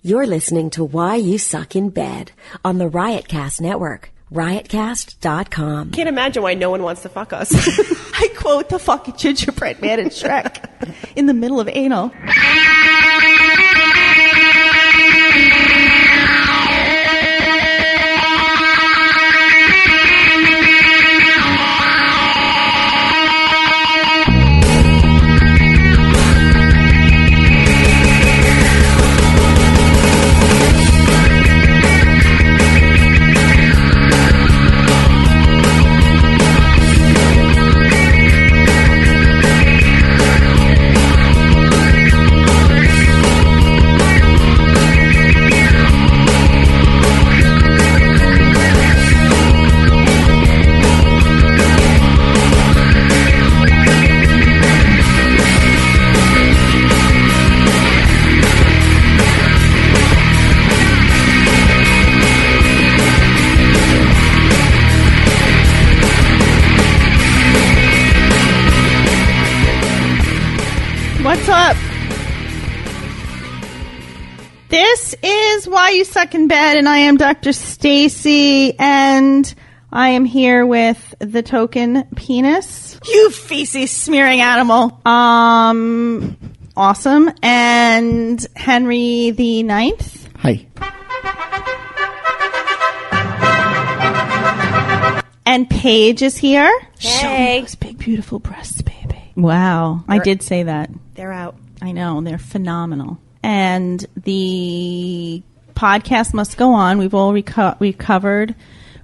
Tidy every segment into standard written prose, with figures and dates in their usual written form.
You're listening to Why You Suck in Bed on the Riotcast Network. Riotcast.com. Can't imagine why no one wants to fuck us. I quote the fucking gingerbread man in Shrek in the middle of anal. What's up? This is Why You Suck in Bed, and I am Dr. Stacy, and I am here with the token penis. You feces smearing animal. Awesome. And Henry the Ninth. Hi. And Paige is here. Hey. Show me those big, beautiful breasts, baby. Wow. I did say that. They're out. I know. They're phenomenal. And the podcast must go on. We've all recovered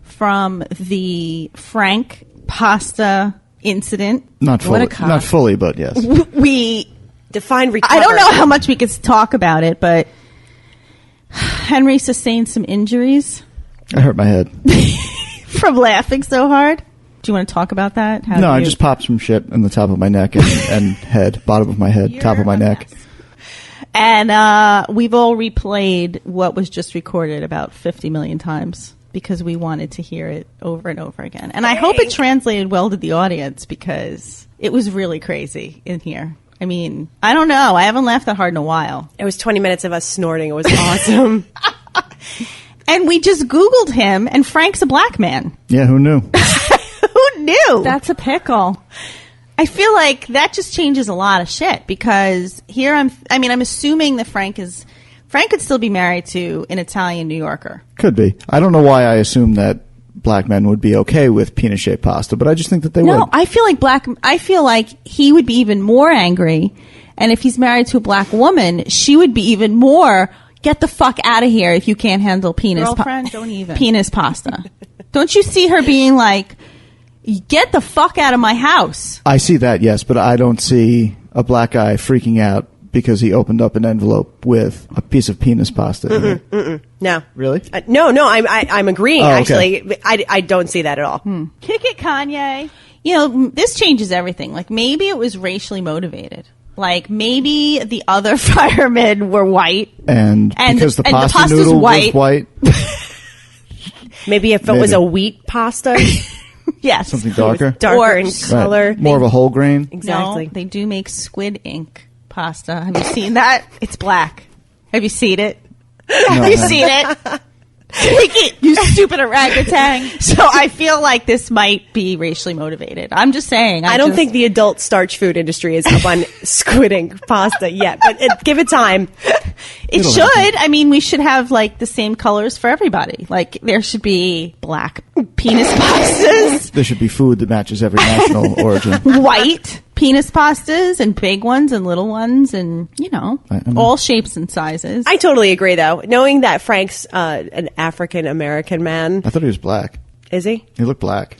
from the Frank pasta incident. Not fully, but yes. We define recover. I don't know how much we could talk about it, but Henry sustained some injuries. I hurt my head. From laughing so hard. Do you want to talk about that? I just popped some shit in the top of my neck and head, bottom of my head, top of my neck. And we've all replayed what was just recorded about 50 million times because we wanted to hear it over and over again. And I hope it translated well to the audience because it was really crazy in here. I mean, I don't know. I haven't laughed that hard in a while. It was 20 minutes of us snorting. It was awesome. And we just Googled him, and Frank's a black man. Yeah, who knew? Who knew? That's a pickle. I feel like that just changes a lot of shit because here I'm assuming that Frank could still be married to an Italian New Yorker. Could be. I don't know why I assume that black men would be okay with penis-shaped pasta, but I just think that they would. No, I feel like he would be even more angry, and if he's married to a black woman, she would be even more, get the fuck out of here if you can't handle penis. Girlfriend, don't even. Penis pasta. Don't you see her being like, get the fuck out of my house? I see that, yes, but I don't see a black guy freaking out because he opened up an envelope with a piece of penis pasta. No. Really? No, I'm agreeing, actually. Okay. I don't see that at all. Kick it, Kanye. You know, this changes everything. Like, maybe it was racially motivated. Like, maybe the other firemen were white. And because the pasta noodle was white. Maybe if it was a wheat pasta. Yes. Something darker. Darker in color. Right. More of a whole grain. Exactly. No, they do make squid ink pasta. Have you seen that? It's black. Have you seen it? Have you seen it? Take it, you stupid orangutan. So I feel like this might be racially motivated. I'm just saying. I don't think the adult starch food industry is up on squid ink pasta yet, but give it time. It should. I mean, we should have like the same colors for everybody. Like there should be black penis pastas. There should be food that matches every national origin. White penis pastas and big ones and little ones and, you know, all shapes and sizes. I totally agree, though. Knowing that Frank's an African-American man. I thought he was black. Is he? He looked black.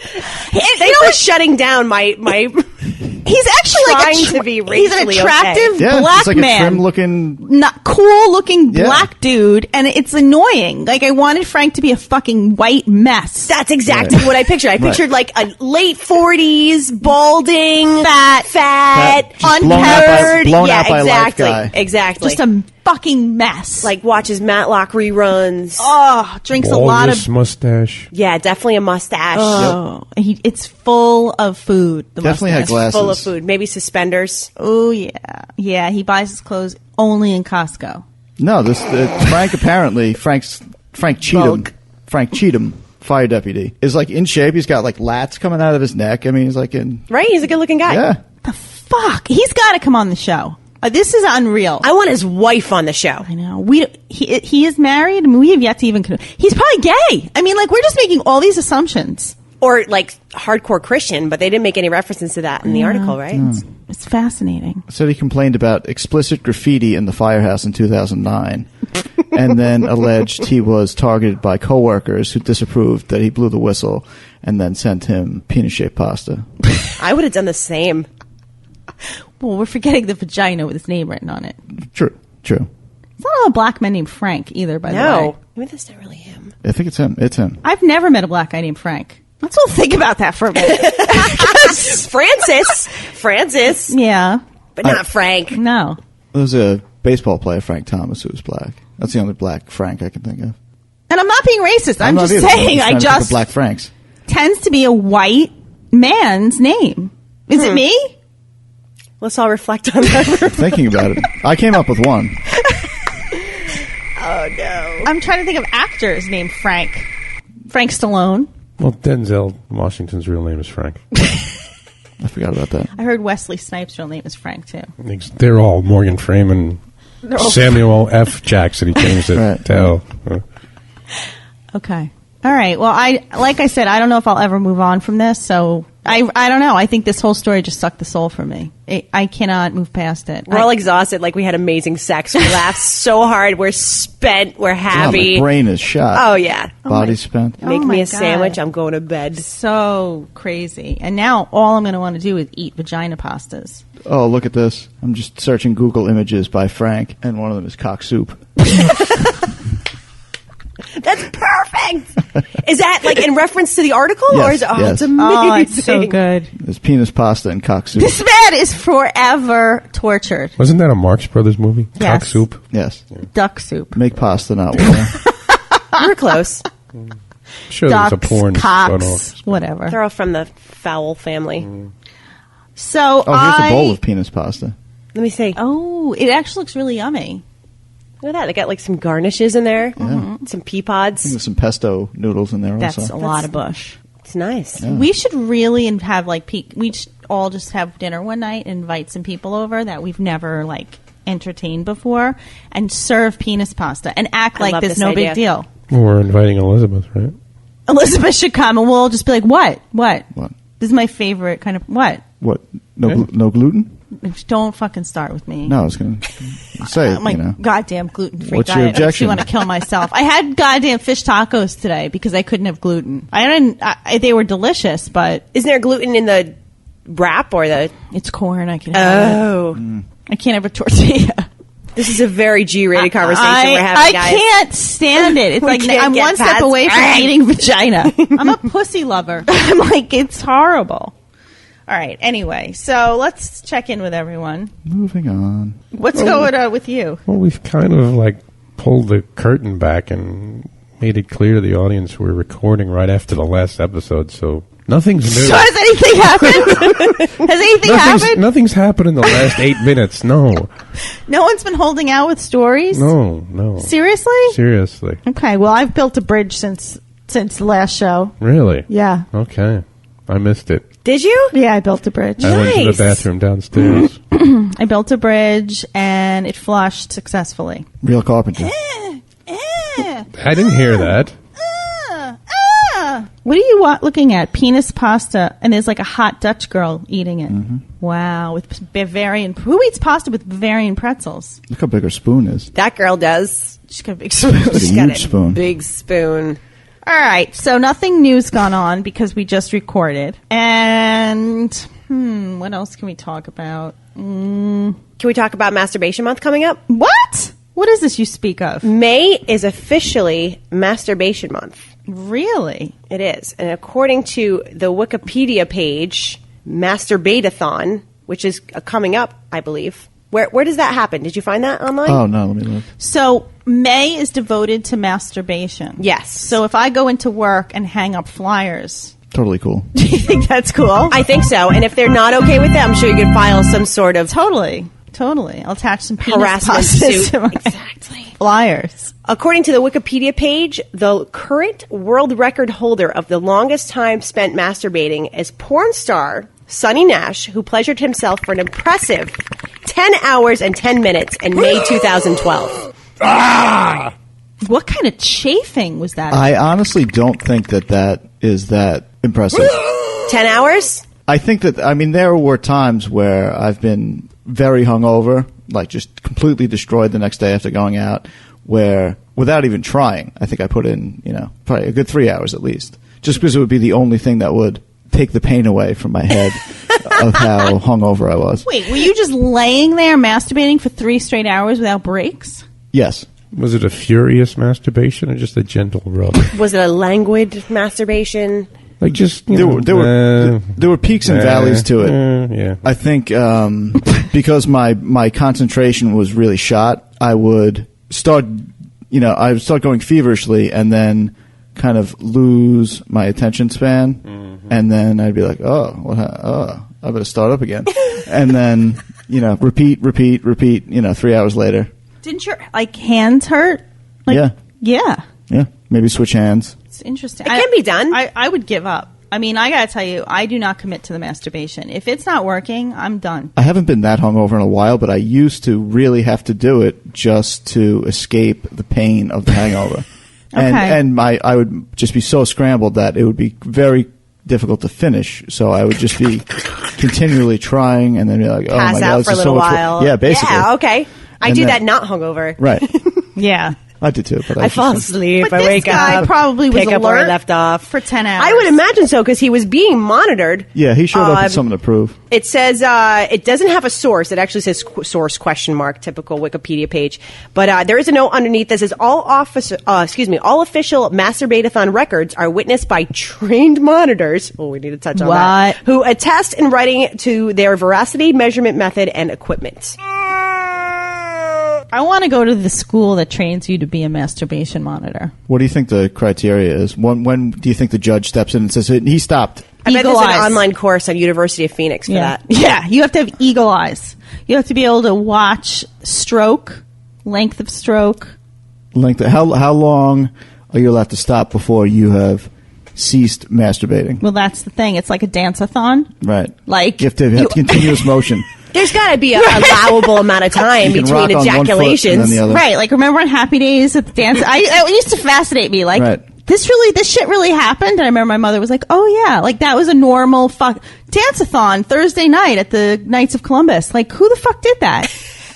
Thanks for shutting down my He's actually trying to be racially he's an attractive black he's like man. a trim-looking, not cool looking black dude, and it's annoying. Like I wanted Frank to be a fucking white mess. That's exactly what I pictured. I pictured like a late 40s, balding, fat, just unpaired. blown out by life exactly. guy. Exactly. Just a fucking mess. Like watches Matlock reruns. Drinks a lot of... mustache. Yeah, definitely a mustache. Oh, it's full of food. The Definitely had mustache. glasses. Full of food. Maybe suspenders. Oh, yeah. Yeah, he buys his clothes only in Costco. No, Frank apparently, Frank Cheatham, Bulk. Frank Cheatham, fire deputy, is like in shape. He's got like lats coming out of his neck. I mean, he's like in... Right? He's a good-looking guy. Yeah. The fuck? He's got to come on the show. This is unreal. I want his wife on the show. I know. He is married. I mean, we have yet to even... He's probably gay. I mean, like, we're just making all these assumptions. Or like hardcore Christian, but they didn't make any references to that in the article, right? It's fascinating. Said he complained about explicit graffiti in the firehouse in 2009, and then alleged he was targeted by coworkers who disapproved that he blew the whistle, and then sent him penis-shaped pasta. I would have done the same. Well, we're forgetting the vagina with his name written on it. True. It's not a black man named Frank either, by the way. No. Maybe that's not really him. I think it's him. It's him. I've never met a black guy named Frank. Let's all think about that for a minute. Francis. Yeah. But not Frank. No. There was a baseball player, Frank Thomas, who was black. That's the only black Frank I can think of. And I'm not being racist. I'm not just either. saying, I'm I trying to think of just black Franks. tends to be a white man's name. Is it me? Let's all reflect on that. Thinking about it, I came up with one. Oh, no. I'm trying to think of actors named Frank. Frank Stallone. Well, Denzel Washington's real name is Frank. I forgot about that. I heard Wesley Snipes' real name is Frank, too. They're all Morgan Freeman, Samuel F. Jackson. He changed it Right. to L. Okay. All right. Well, like I said, I don't know if I'll ever move on from this, so I don't know. I think this whole story just sucked the soul from me. I cannot move past it. We're all exhausted. Like we had amazing sex. We laughed so hard. We're spent. We're Oh, happy. my brain is shot. Oh, yeah. Body spent. Make Oh, me my a God. sandwich. I'm going to bed. So crazy. And now all I'm going to want to do is eat vagina pastas. Oh, look at this. I'm just searching Google images by Frank, and one of them is cock soup. That's perfect. Is that like in reference to the article? Yes, Or is it, yes. it's amazing. Oh, it's so good. There's penis pasta and cock soup. This man is forever tortured. Wasn't that a Marx Brothers movie? Yes. Cock Soup? Yes. Duck soup. Make pasta, not water. We're close. Sure, there's a Ducks, porn cocks, spin-off. whatever. They're all from the fowl family. So Oh, here's a bowl of penis pasta. Let me see. Oh, it actually looks really yummy. Look at that. They got like some garnishes in there. Some pea I think pods. there's some pesto noodles in there That's also. a lot of bush. It's nice. Yeah. We should really have we should all just have dinner one night, invite some people over that we've never like entertained before, and serve penis pasta and act I like love there's this no idea. big deal. Well, we're inviting Elizabeth, right? Elizabeth should come, and we'll all just be like, "What? What? This is my favorite kind of what." What? No gluten? Don't fucking start with me. No, I was going to say it, I'm like, you know. goddamn gluten-free What's your diet. Makes me objection? want to kill myself. I had goddamn fish tacos today because I couldn't have gluten. They were delicious, but Isn't there gluten in the wrap or the... it's corn. I can have it. Oh. I can't have a tortilla. This is a very G-rated conversation we're I having, guys. can't stand it. It's We like can't I'm get one step past away from Frank. eating vagina. I'm a pussy lover. I'm like, it's horrible. All right. Anyway, so let's check in with everyone. Moving on. What's going on with you? Well, we've kind of like pulled the curtain back and made it clear to the audience we're recording right after the last episode, so nothing's new. So has anything happened? Has anything happened? Nothing's happened in the last 8 minutes. No. No one's been holding out with stories? No. Seriously? Seriously. Okay, well, I've built a bridge since the last show. Really? Yeah. Okay. I missed it. Did you? Yeah, I built a bridge. I went to the Nice. bathroom downstairs. I built a bridge, and it flushed successfully. Real carpenter. I didn't hear that. What are you looking at? Penis pasta, and there's like a hot Dutch girl eating it. Wow, with Bavarian. Who eats pasta with Bavarian pretzels? Look how big her spoon is. That girl does. She's got a big spoon. Like a She's got huge spoon. Big spoon. All right, so nothing new's gone on because we just recorded. And what else can we talk about? Can we talk about Masturbation Month coming up? What? What is this you speak of? May is officially Masturbation Month. Really? It is. And according to the Wikipedia page, Masturbatathon, which is coming up, I believe, Where does that happen? Did you find that online? Oh, no, let me look. So May is devoted to masturbation. Yes. So if I go into work and hang up flyers, Totally cool. do you think that's cool? I think so. And if they're not okay with it, I'm sure you could file some sort of Totally. I'll attach some penis harassment pus suit. to my Exactly. flyers. According to the Wikipedia page, the current world record holder of the longest time spent masturbating is porn star Sonny Nash, who pleasured himself for an impressive 10 hours and 10 minutes in May 2012. What kind of chafing was that? I honestly don't think that is that impressive. 10 hours? I think that, there were times where I've been very hungover, like just completely destroyed the next day after going out, where without even trying, I think I put in, probably a good 3 hours at least, just because it would be the only thing that would take the pain away from my head of how hungover I was. Wait, were you just laying there masturbating for 3 straight hours without breaks? Yes. Was it a furious masturbation or just a gentle rub? Was it a languid masturbation? Like just There were peaks and valleys to it. Yeah. I think because my concentration was really shot, I would start going feverishly and then kind of lose my attention span, and then I'd be like, I better start up again, and then repeat. 3 hours later. Didn't your hands hurt? Yeah. Maybe switch hands. It's interesting. It can be done. I would give up. I gotta tell you, I do not commit to the masturbation. If it's not working, I'm done. I haven't been that hungover in a while, but I used to really have to do it just to escape the pain of the hangover. And I would just be so scrambled that it would be very difficult to finish. So I would just be continually trying, and then be like, Pass my God, out this for a is little so much while. Yeah, basically. Yeah, okay. I And do then- that not hungover. Right. Yeah. I did too, but I fall asleep. But I this wake guy up. probably was pick up where I alert left off for 10 hours. I would imagine so because he was being monitored. Yeah, he showed up with something to prove. It says it doesn't have a source. It actually says source ? Typical Wikipedia page. But there is a note underneath that says all official Masturbatathon records are witnessed by trained monitors. Oh, we need to touch on that. Who attest in writing to their veracity, measurement method, and equipment. I want to go to the school that trains you to be a masturbation monitor. What do you think the criteria is? When do you think the judge steps in and says, he stopped? I bet Eagle there's eyes. an online course on University of Phoenix for that. Yeah, you have to have eagle eyes. You have to be able to watch stroke, length of stroke. How long are you allowed to stop before you have ceased masturbating? Well, that's the thing. It's like a dance-a-thon. Right. Like You have to have continuous motion. There's got to be an allowable amount of time You can rock between on one foot and then ejaculations. the other. Right, like remember on Happy Days at the dance? It used to fascinate me. Like Right. this shit really happened. And I remember my mother was like, "Oh yeah, like that was a normal dance-a-thon Thursday night at the Knights of Columbus. Like who the fuck did that?"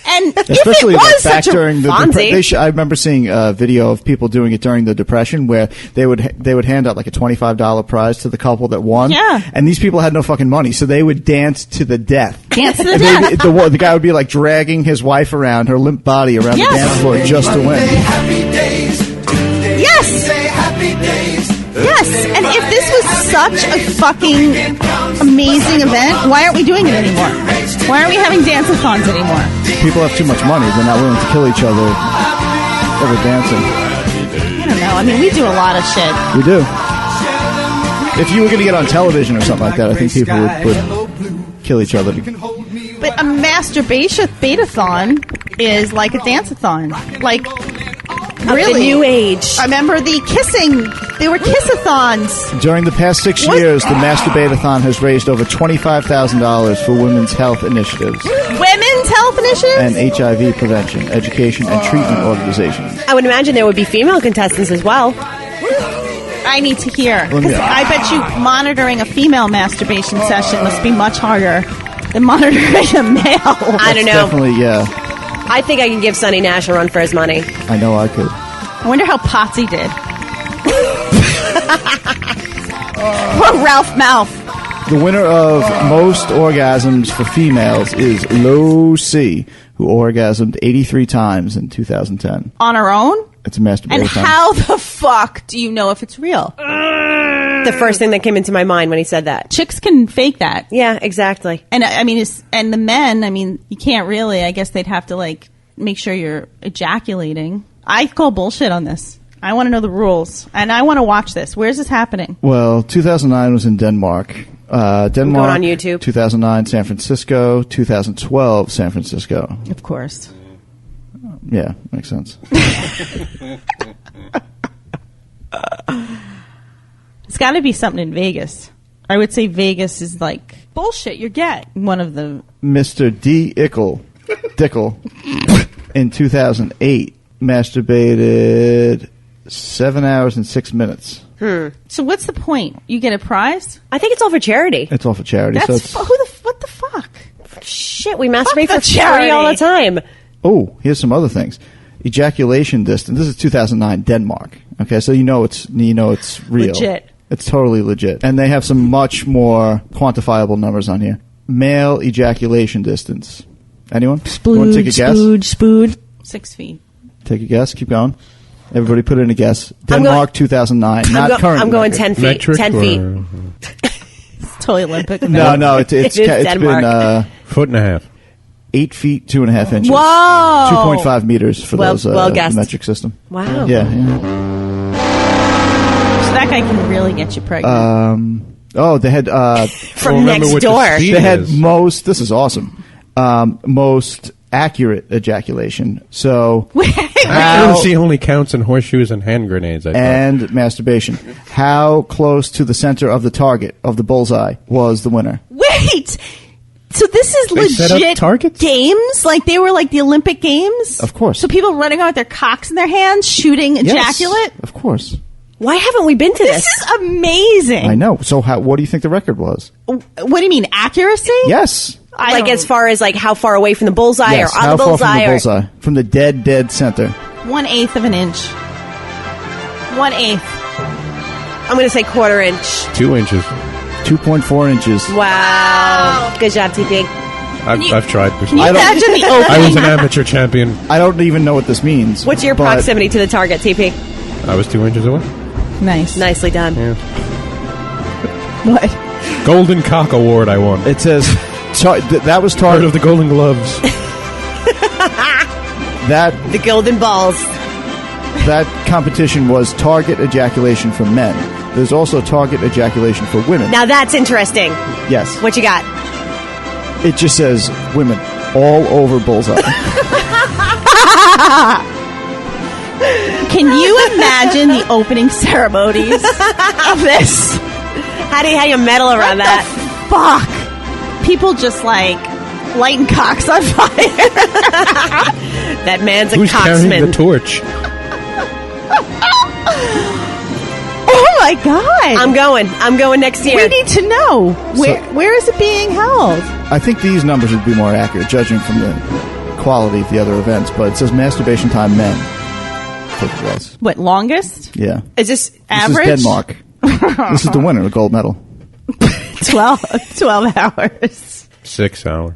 And Especially if it was back such during the Fonzie. I remember seeing a video of people doing it during the Depression where they would hand out like a $25 prize to the couple that won. Yeah. And these people had no fucking money, so they would dance to the death. Dance to the And death. the guy would be like dragging his wife around, her limp body around Yes. the dance floor just to win. Yes. Yes, and if this was such a fucking amazing event, why aren't we doing it anymore? Why aren't we having dance-a-thons anymore? People have too much money; they're not willing to kill each other over dancing. I don't know. We do a lot of shit. We do. If you were going to get on television or something like that, I think people would kill each other. But a masturbation betathon is like a dance-a-thon. Like, really? The new age. I remember the kissing. There were kiss-a-thons. During the past 6 What? years, the Masturbatathon has raised over $25,000 for women's health initiatives Women's health initiatives? and HIV prevention, education, and treatment organizations. I would imagine there would be female contestants as well. I need to hear. Let me- 'Cause I bet you monitoring a female masturbation session must be much harder than monitoring a male. I don't know. Definitely, yeah. I think I can give Sonny Nash a run for his money. I know I could. I wonder how Potsy did. Poor Ralph Mouth. The winner of most orgasms for females is Lo C, who orgasmed 83 times in 2010. On her own? It's a Masturbatathon. And how the fuck do you know if it's real? the first thing that came into my mind when he said that. Chicks can fake that. Yeah, exactly. And I mean, and the men, I mean, you can't really, I guess they'd have to like make sure you're ejaculating. I call bullshit on this. I want to know the rules, and I want to watch this. Where's this happening? Well, 2009 was in Denmark. Denmark. Going on YouTube. 2009, San Francisco. 2012, San Francisco. Of course. Yeah, makes sense. It's got to be something in Vegas. I would say Vegas is like bullshit. You get one of the Mr. Dickel in 2008 masturbated 7 hours and 6 minutes. So what's the point? You get a prize? I think it's all for charity. It's all for charity. That's so what the fuck? Shit, we masturbate for the charity all the time. Oh, here's some other things. Ejaculation distance. This is 2009 Denmark. Okay, so you know it's real. Legit. It's totally legit. And they have some much more quantifiable numbers on here. Male ejaculation distance. Anyone? You want to take a guess? Spood. 6 feet. Take a guess. Keep going. Everybody put in a guess. Denmark 2009. Not current. I'm going record. 10 feet. Metric 10 feet. It's totally Olympic. No, it's is been Denmark. Foot and a half. 8 feet 2.5 inches. Whoa! 2.5 meters for Well those guessed. metric system. Wow. Yeah. So that guy can really get you pregnant. They had From remember next what the door. speed they had is. most. This is awesome. Most accurate ejaculation. So Accuracy only counts in horseshoes and hand grenades, I thought. and masturbation. How close to the center of the target of the bullseye was the winner? Wait! So this is They set up legit targets? games? Like they were like the Olympic Games? Of course. So people running around with their cocks in their hands, shooting Yes, ejaculate? of course. Why haven't we been to This this? is amazing. I know. So what do you think the record was? What do you mean, accuracy? Yes. Like as far as like how far away from the bullseye Yes. or on How the far bullseye? from the bullseye? From the dead center. 1/8 of an inch. 1/8. I'm going to say 1/4 inch. 2 inches. 2.4 inches. Wow. Good job, TP. I've tried Can before. you imagine the opening? I was an amateur champion. I don't even know what this means. What's your but proximity to the target, TP? I was 2 inches away. Nice. Nicely done. Yeah. What? Golden Cock Award I won. It says that was Part target of the Golden Gloves. The golden balls. that competition was target ejaculation for men. There's also target ejaculation for women. Now that's interesting. Yes. What you got? It just says women all over bullseye. Can you imagine the opening ceremonies of this? How do you medal around that? Fuck. People just like lighting cocks on fire. That man's a Who's carrying the cocksman. torch? Oh my god. I'm going next year. We need to know. Where is it being held? I think these numbers would be more accurate, judging from the quality of the other events. But it says masturbation time men. That's what it was. What, longest? Yeah. Is this Average? This is Denmark. This is the winner, the gold medal. 12 hours. 6 hours.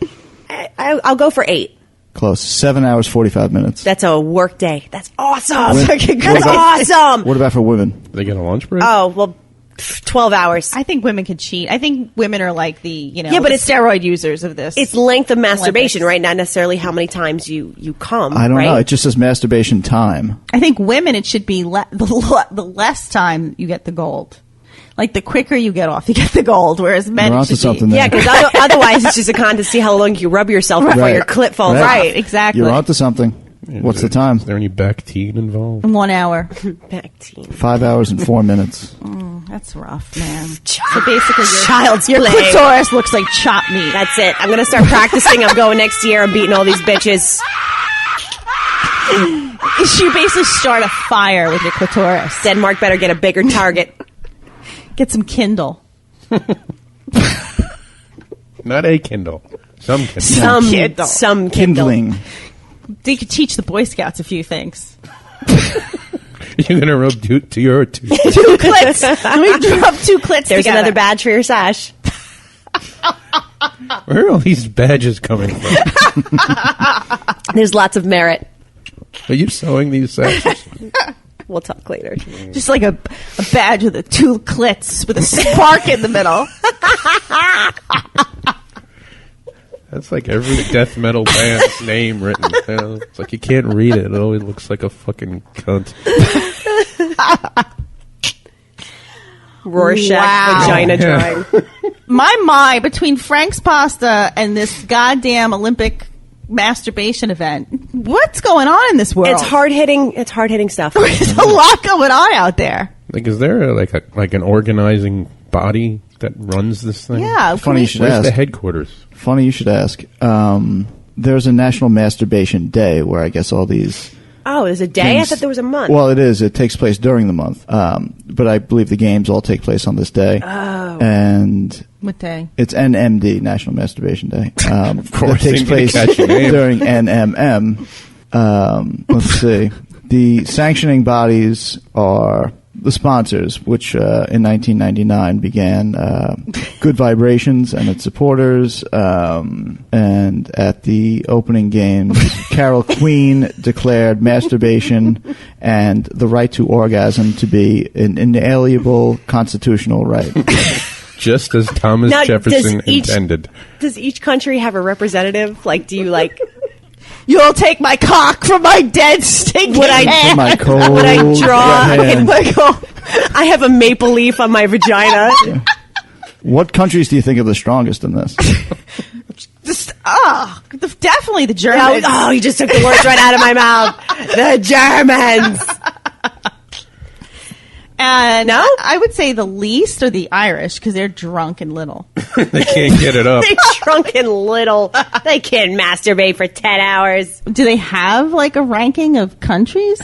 I'll go for 8. Close. 7 hours, 45 minutes. That's a work day. That's awesome. Fucking That's great. awesome. What about for women? They get a lunch break? Oh, well, 12 hours. I think women could cheat. I think women are like the, Yeah, but but the it's- steroid users of this. It's length of masturbation, Olympics. right? Not necessarily how many times you come. I don't right? know. It just says masturbation time. I think women, it should be the less time you get the gold. Like the quicker you get off, you get the gold. Whereas men, You're it onto should something be. there. Yeah, because otherwise it's just a contest to see how long you rub yourself before Right. your clit falls Right. off. Right, exactly. You're onto something. What's the time? Is there any Bactine involved? 1 hour. Back team. 5 hours and 4 minutes. That's rough, man. So basically, Child's your play. clitoris looks like chopped meat. That's it. I'm going to start practicing. I'm going next year. I'm beating all these bitches. You basically start a fire with your clitoris. Denmark better get a bigger target. Get some Kindle. Not a Kindle. Some Kindle. Some Kindle. Some Kindle. Kindling. They could teach the Boy Scouts a few things. You're going to rub to your two. 2 clits. We drop 2 clits There's together. another badge for your sash. Where are all these badges coming from? There's lots of merit. Are you sewing these sashes? We'll talk later. Just like a badge with 2 clits with a spark in the middle. That's like every death metal band's name written. You know? It's like you can't read it. It always looks like a fucking cunt. Rorschach vagina drawing. My, between Frank's Pasta and this goddamn Olympic masturbation event, what's going on in this world? It's hard hitting stuff. There's a lot going on out there. Like, is there like an organizing body that runs this thing? Yeah. Funny you should Where's ask. the headquarters? Funny you should ask. There's a National Masturbation Day where I guess all these... Oh, there's a day? I thought there was a month. Well, it is. It takes place during the month. But I believe the games all take place on this day. Oh. And... What day? It's NMD, National Masturbation Day. Of course, it takes place during NMM. Let's see. The sanctioning bodies are the sponsors, which in 1999 began Good Vibrations and its supporters. And at the opening games, Carol Queen declared masturbation and the right to orgasm to be an inalienable constitutional right. Just as Thomas Jefferson intended. Does each country have a representative? Like, do you like... You'll take my cock from my dead stinking hand. My cold Would I draw... hand. I have a maple leaf on my vagina. What countries do you think are the strongest in this? Definitely the Germans. Oh, you just took the words right out of my mouth. The Germans. And no? I would say the least are the Irish because they're drunk and little. They can't get it up. They drunk and little. They can't masturbate for 10 hours. Do they have like a ranking of countries?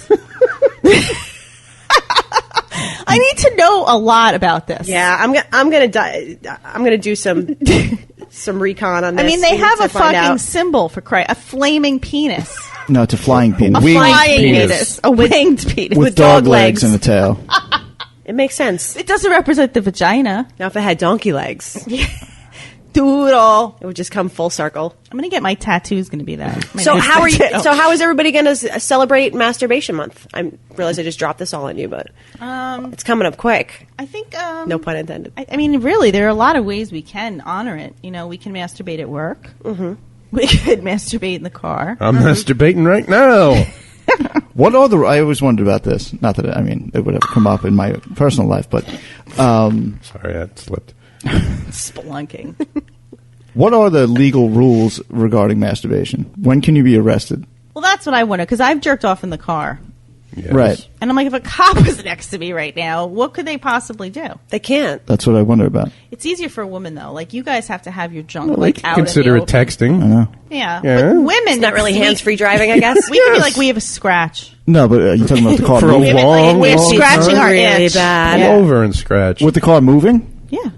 I need to know a lot about this. Yeah, I'm gonna do some recon on this. I mean, they have a fucking out. symbol for Christ, a flaming penis, No, it's a flying penis. a flying penis. penis, a winged penis. with dog legs and a tail. It makes sense. It doesn't represent the vagina. Now, if it had donkey legs, Doodle. it would just come full circle. I'm gonna get my tattoo's gonna be that. My So next how are you? tattoo. So how is everybody going to celebrate Masturbation Month? I realize I just dropped this all on you, but it's coming up quick. I think No pun intended. I mean, really, there are a lot of ways we can honor it. You know, we can masturbate at work. Mm-hmm. We could masturbate in the car. I'm masturbating right now. What are the? I always wondered about this. Not that it would ever come up in my personal life, but Sorry, that slipped. Spelunking. what are the legal rules regarding masturbation? When can you be arrested? Well, that's what I wonder, because I've jerked off in the car. Yes. Right. And I'm like, if a cop was next to me right now, what could they possibly do? They can't. That's what I wonder about. It's easier for a woman, though. Like, you guys have to have your junk, Well, like, they out consider in it the open. texting. I know. Yeah. Yeah. But women... It's not really we- hands-free driving, I guess. We could be like, we have a scratch. No, but you're talking about the car For a moving? long, we're long scratching time. our really itch. bad. Yeah. Pull over and scratch. With the car moving? Yeah.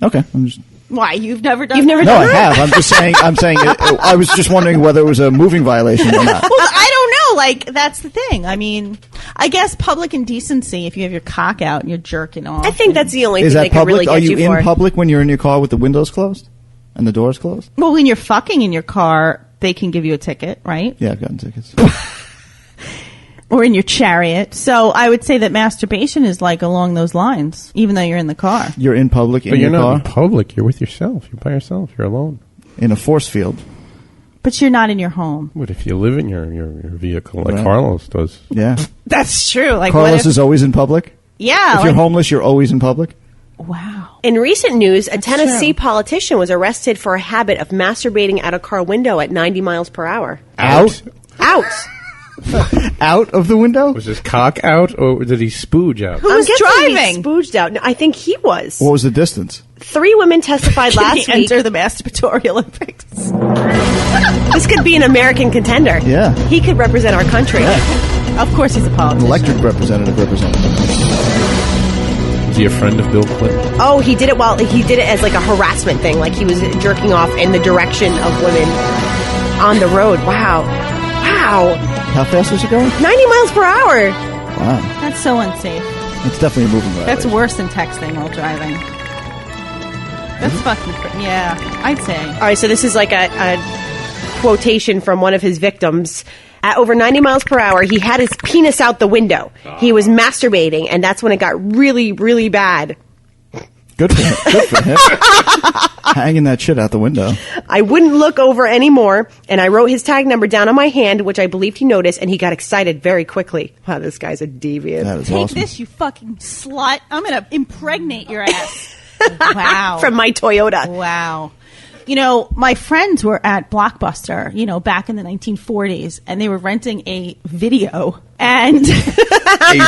Okay. I'm just, Why? You've never done You've never no, done I that? have. I'm just saying. I was just wondering whether it was a moving violation or not. Well, I don't know. Like, that's the thing. I mean, I guess public indecency, if you have your cock out and you're jerking off. I think that's the only Is thing that they can public? really get Are you for. in public when you're in your car with the windows closed and the doors closed? Well, when you're fucking in your car, they can give you a ticket, right? Yeah, I've gotten tickets. Or in your chariot. So I would say that masturbation is like along those lines, even though you're in the car. You're in public in But you're your not car in public. You're with yourself. You're by yourself. You're alone. in a force field. But you're not in your home. But if you live in your vehicle like Right. Carlos does. Yeah. That's true. Like, Carlos is always in public. yeah. If you're homeless, you're always in public. Wow. In recent news, a Tennessee true. politician was arrested for a habit of masturbating out a car window at 90 miles per hour. Out? Out. Out of the window? Was his cock out or did he spooge out? Who was I'm guessing he driving? spooged out. No, I think he was. What was the distance? 3 women testified Did last he week. enter the masturbatory Olympics? This could be an American contender. Yeah. He could represent our country. Of course he's a An politician. electric representative. Was he a friend of Bill Clinton? Oh, he did it as like a harassment thing. Like he was jerking off in the direction of women on the road. Wow. Wow. How fast was it going? 90 miles per hour. Wow. That's so unsafe. It's definitely a moving That's violation. worse than texting while driving. That's fucking yeah, I'd say. All right, so this is like a quotation from one of his victims. At over 90 miles per hour, he had his penis out the window. He was masturbating, and that's when it got really, really bad. Good for him. Good for him. Hanging that shit out the window. I wouldn't look over anymore, and I wrote his tag number down on my hand, which I believed he noticed, and he got excited very quickly. Wow, this guy's a deviant. That is Take awesome. this, you fucking slut. I'm going to impregnate your ass. Wow. From my Toyota. Wow. You know, my friends were at Blockbuster, you know, back in the 1940s, and they were renting a video and A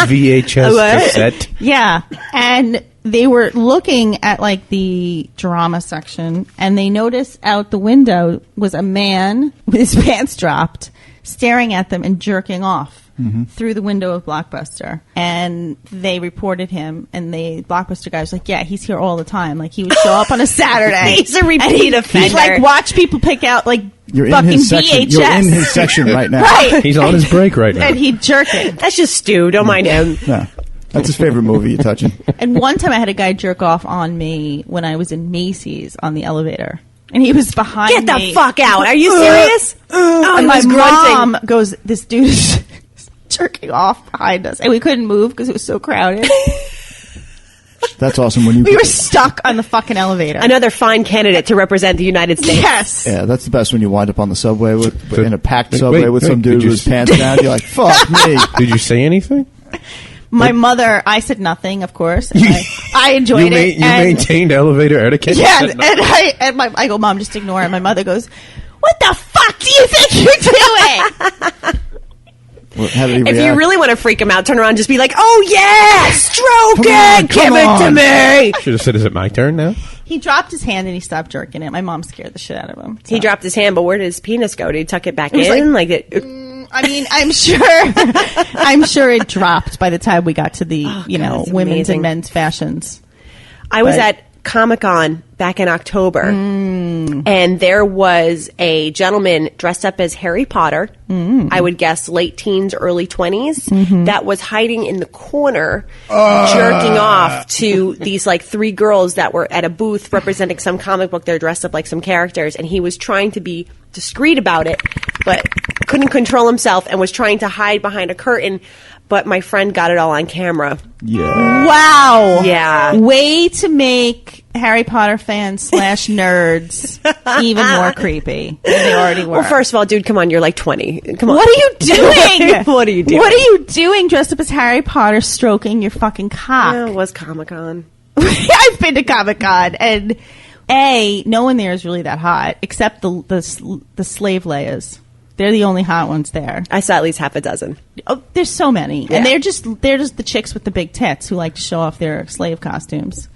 VHS cassette. yeah, and they were looking at like the drama section, and they noticed out the window was a man with his pants dropped, staring at them and jerking off through the window of Blockbuster. And they reported him, and the Blockbuster guy was like, yeah, he's here all the time. Like, he would show up on a Saturday. He's a repeat offender. He'd like watch people pick out like You're in fucking his section. VHS. You're in his section right now. Right. He's on his break right now. And he'd jerk it. That's just Stu. Don't mind him. No, that's his favorite movie. You're touching. And one time I had a guy jerk off on me when I was in Macy's on the elevator. And he was behind Get me. the fuck out. Are you serious? Oh, And he my was grunting. mom goes, this dude is jerking off behind us. And we couldn't move because it was so crowded. That's awesome. When you We were stuck on the fucking elevator. Another fine candidate to represent the United States. Yes. Yeah, that's the best when you wind up on the subway with So- in a packed wait, subway with wait, some did dude you with his s- pants down. You're like, fuck me. Did you say anything? My mother, I said nothing, of course. And I enjoyed it. You and maintained elevator etiquette? You yeah, said and nothing. I go, Mom, just ignore it. My mother goes, what the fuck do you think you're doing? Well, how did he If you react? really want to freak him out, turn around and just be like, oh yeah, stroke Come on, it, come give it to on." me. Should have said, is it my turn now? He dropped his hand and he stopped jerking it. My mom scared the shit out of him. He So. dropped his hand, but where did his penis go? Did he tuck it back was in? Like it, I mean, I'm sure it dropped by the time we got to the, that's women's amazing. and men's fashions. I was But- at Comic-Con back in October, and there was a gentleman dressed up as Harry Potter, I would guess late teens, early 20s, that was hiding in the corner, jerking off to these like three girls that were at a booth representing some comic book. They're dressed up like some characters, and he was trying to be discreet about it, but couldn't control himself and was trying to hide behind a curtain. But my friend got it all on camera. Yeah. Wow. Yeah. Way to make Harry Potter fans / nerds even more creepy than they already were. Well, first of all, dude, come on, you're like 20. Come on. what are you doing? What are you doing? What are you doing dressed up as Harry Potter stroking your fucking cock? Yeah, it was Comic-Con. I've been to Comic-Con, and no one there is really that hot, except the slave layers. They're the only hot ones there. I saw at least half a dozen. Oh, there's so many, Yeah. and they're just the chicks with the big tits who like to show off their slave costumes.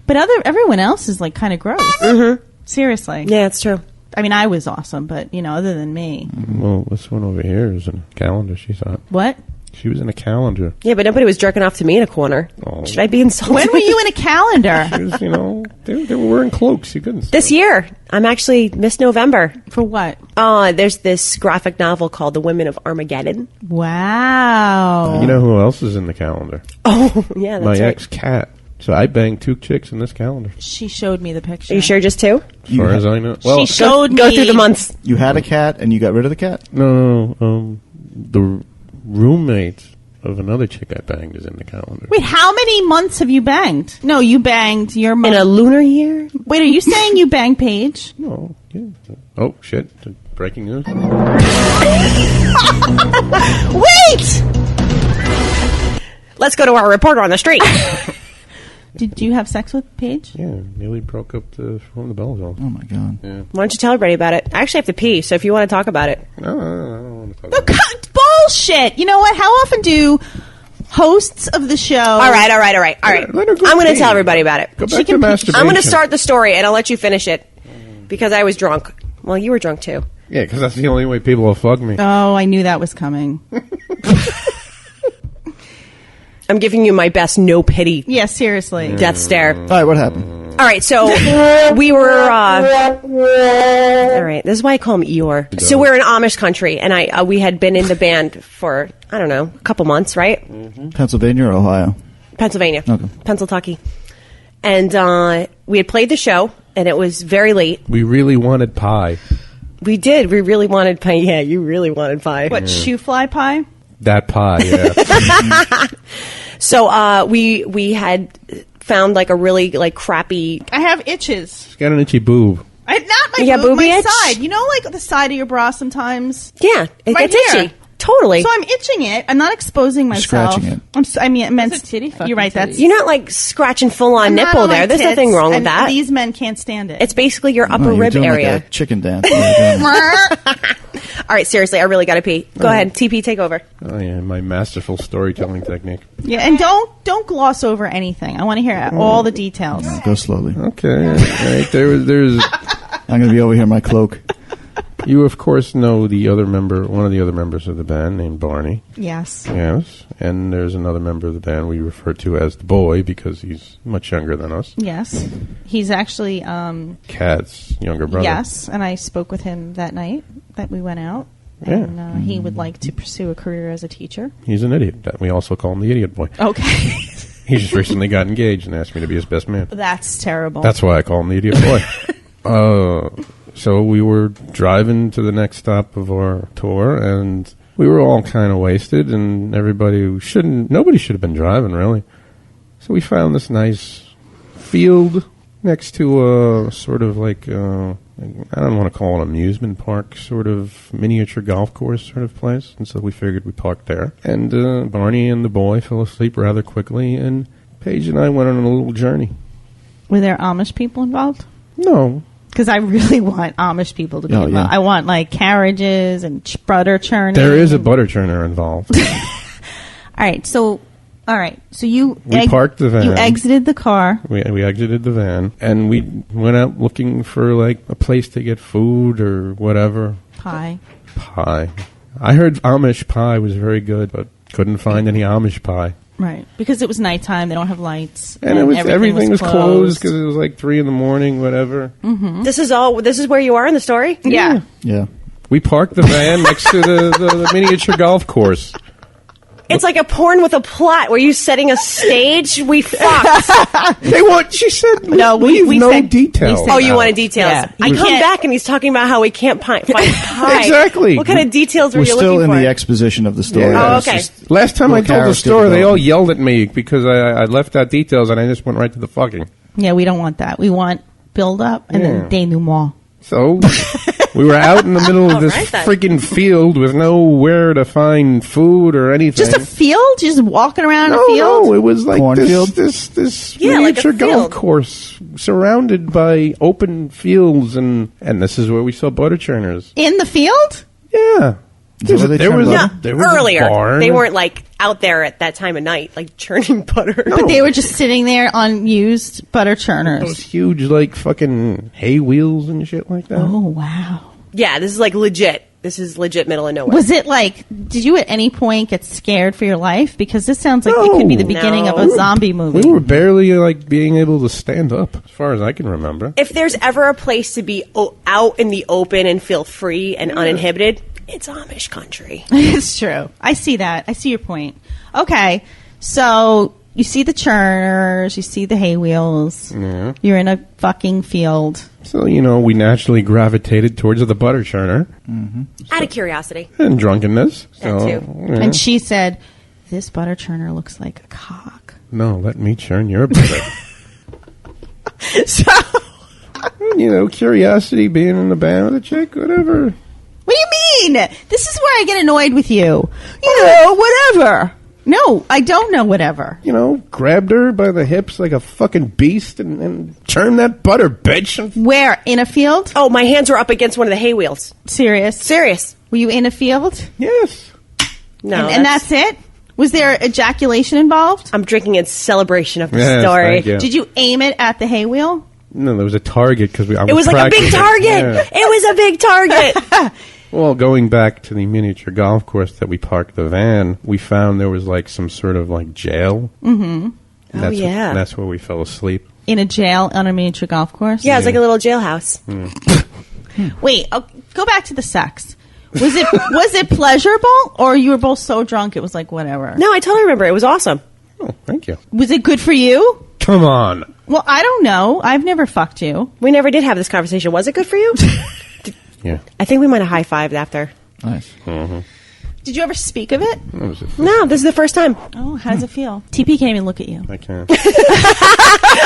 But everyone else is like kind of gross. Mm-hmm. Seriously. Yeah, it's true. I mean, I was awesome, but other than me, Well, this one over here is in a calendar, she thought. what? She was in a calendar. Yeah, but nobody was jerking off to me in a corner. Oh. Should I be insulted? When were you in a calendar? It was, they were wearing cloaks. You couldn't. This year. I'm actually Miss November. For what? There's this graphic novel called The Women of Armageddon. Wow. You know who else is in the calendar? Oh, yeah, that's My right. ex-cat. So I banged 2 chicks in this calendar. She showed me the picture. Are you sure just two? As far as I know. Well, She showed Go me. through the months. You had a cat and you got rid of the cat? no. The roommate of another chick I banged is in the calendar. Wait, how many months have you banged? No, you banged your In month. a lunar year? Wait, are you saying you banged Paige? No. Yeah. Oh, shit. Breaking news. Wait! Let's go to our reporter on the street. Did you have sex with Paige? Yeah, nearly broke up from the bells off. Oh my god. Yeah. Why don't you tell everybody about it? I actually have to pee, so if you want to talk about it. No, I don't want to talk No, about it. bullshit! You know what? How often do hosts of the show... All right. Let her go I'm going to pee. tell everybody about it. Go back to masturbation. I'm going to start the story, and I'll let you finish it. Because I was drunk. Well, you were drunk, too. Yeah, because that's the only way people will fuck me. Oh, I knew that was coming. I'm giving you my best no pity Yeah, seriously. death stare. All right, what happened? All right, so we were. All right, this is why I call him Eeyore. So we're in Amish country, and we had been in the band for I don't know a couple months, right? Pennsylvania or Ohio? Pennsylvania, Okay. Pennsylvania, and we had played the show, and it was very late. We really wanted pie. We did. We really wanted pie. Yeah, you really wanted pie. What, shoe fly pie? That pie, yeah. So we had found like a really like crappy. I have itches. She's got an itchy boob. Not my You got boob, booby my itch? side. You know, like the side of your bra sometimes. Yeah, it Right gets here. itchy. Totally. So I'm itching it. I'm not exposing myself. Scratching it. I meant That's a titty fucking You're right. titty. That's You're not like scratching full on I'm not nipple on my there. There's tits, nothing wrong with and that. These men can't stand it. It's basically your upper No, you're rib doing area. like a chicken dance. You're doing- All right, seriously, I really got to pee. Go ahead, TP, take over. Oh, yeah, my masterful storytelling technique. Yeah, and don't gloss over anything. I want to hear all the details. Go slowly. Okay, all right. There's. I'm going to be over here in my cloak. You, of course, know one of the other members of the band named Barney. Yes. Yes. And there's another member of the band we refer to as the boy because he's much younger than us. Yes. He's actually Kat's younger brother. yes, and I spoke with him that night that we went out. Yeah. And he would like to pursue a career as a teacher. He's an idiot. We also call him the idiot boy. Okay. He just recently got engaged and asked me to be his best man. That's terrible. That's why I call him the idiot boy. So we were driving to the next stop of our tour, and we were all kind of wasted, and nobody should have been driving, really. So we found this nice field next to a sort of like, I don't want to call it an amusement park, sort of miniature golf course sort of place. And so we figured we parked there. And Barney and the boy fell asleep rather quickly, and Paige and I went on a little journey. Were there Amish people involved? No. Because I really want Amish people to be involved. Yeah. I want like carriages and butter churning. There is a butter churner involved. All right, so you We parked the van. You exited the car. We exited the van, and we went out looking for, like, a place to get food or whatever. Pie. I heard Amish pie was very good, but couldn't find any Amish pie. Right, because it was nighttime. They don't have lights, And everything was closed because it was like 3 a.m, whatever. This is where you are in the story? Yeah. Yeah. We parked the van next to the miniature golf course. It's like a porn with a plot. Were you setting a stage? We fucked. She said, No, we no said- details. we said- Oh, you wanted details. Yeah. I You come can't- back and he's talking about how we can't find pie. Exactly. What kind of details were We're you still looking in for? the exposition of the story. Yeah. Oh, It's okay. just- Last time I Little told the character story, they all development. yelled at me because I left out details and I just went right to the fucking. Yeah, we don't want that. We want build up and Yeah. then denouement. So we were out in the middle of this All right, then. freaking field with nowhere to find food or anything. Just a field? Just walking around a no, field? no, it was like Cornfield? this Yeah, like a miniature golf field. course surrounded by open fields, and this is where we saw butter churners. In the field? Yeah. that where they There turn was, butter? there was Earlier. a barn. They weren't like out there at that time of night, like churning butter. But they were just sitting there on used butter Those churners. huge, like, fucking hay wheels and shit like that. Oh, wow. Yeah, this is like legit. This is legit middle of nowhere. Was it like, did you at any point get scared for your life? Because this sounds like it could be the beginning of a No. zombie movie. We were barely, like, being able to stand up, as far as I can remember. If there's ever a place to be out in the open and feel free and uninhibited, it's Amish country. It's true. I see that. I see your point. Okay, so you see the churners, you see the hay wheels. Yeah. You're in a fucking field. So, we naturally gravitated towards the butter churner Out of curiosity. and drunkenness. So, That too. yeah. And she said, this butter churner looks like a cock. No, let me churn your butter. So, Curiosity, being in the band with a chick, whatever. what do you mean? This is where I get annoyed with you. Whatever. No, I don't know whatever. Grabbed her by the hips like a fucking beast and churned that butter, bitch. Where? In a field? Oh, my hands were up against one of the hay wheels. Serious? Serious. Were you in a field? Yes. No. And that's it? Was there ejaculation involved? I'm drinking in celebration of the Yes, story. thank you. Did you aim it at the hay wheel? No, there was a target because It was like a big target. Yeah. It was a big target. Well, going back to the miniature golf course that we parked the van, we found there was like some sort of like jail. Mm-hmm. Oh, yeah. That's where we fell asleep. In a jail on a miniature golf course? Yeah, it was like a little jailhouse. Wait, go back to the sex. Was it pleasurable, or you were both so drunk it was like whatever? No, I totally remember. It was awesome. Oh, thank you. Was it good for you? Come on. Well, I don't know. I've never fucked you. We never did have this conversation. Was it good for you? Yeah. I think we might have high-fived after. Nice. Did you ever speak of it? That was it. No, this is the first time. Oh, how does it feel? TP can't even look at you. I can't.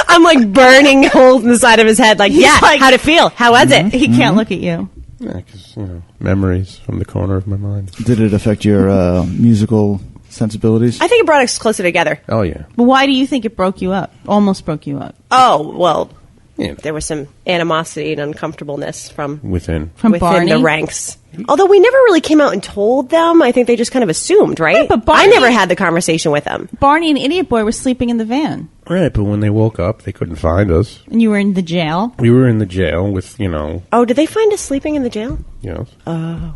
I'm like burning holes in the side of his head. Like, yeah, like- how'd it feel? How was it? He can't look at you. Yeah, because, memories from the corner of my mind. Did it affect your musical sensibilities? I think it brought us closer together. Oh, yeah. But why do you think it broke you up? Almost broke you up. Oh, well, Yeah. there was some animosity and uncomfortableness from Within. From within Barney? the ranks. Although we never really came out and told them. I think they just kind of assumed, right? Right, but I Barney- never had the conversation with them. Barney and Idiot Boy were sleeping in the van. Right, but when they woke up, they couldn't find us. And you were in the jail. We were in the jail with, Oh, did they find us sleeping in the jail? Oh.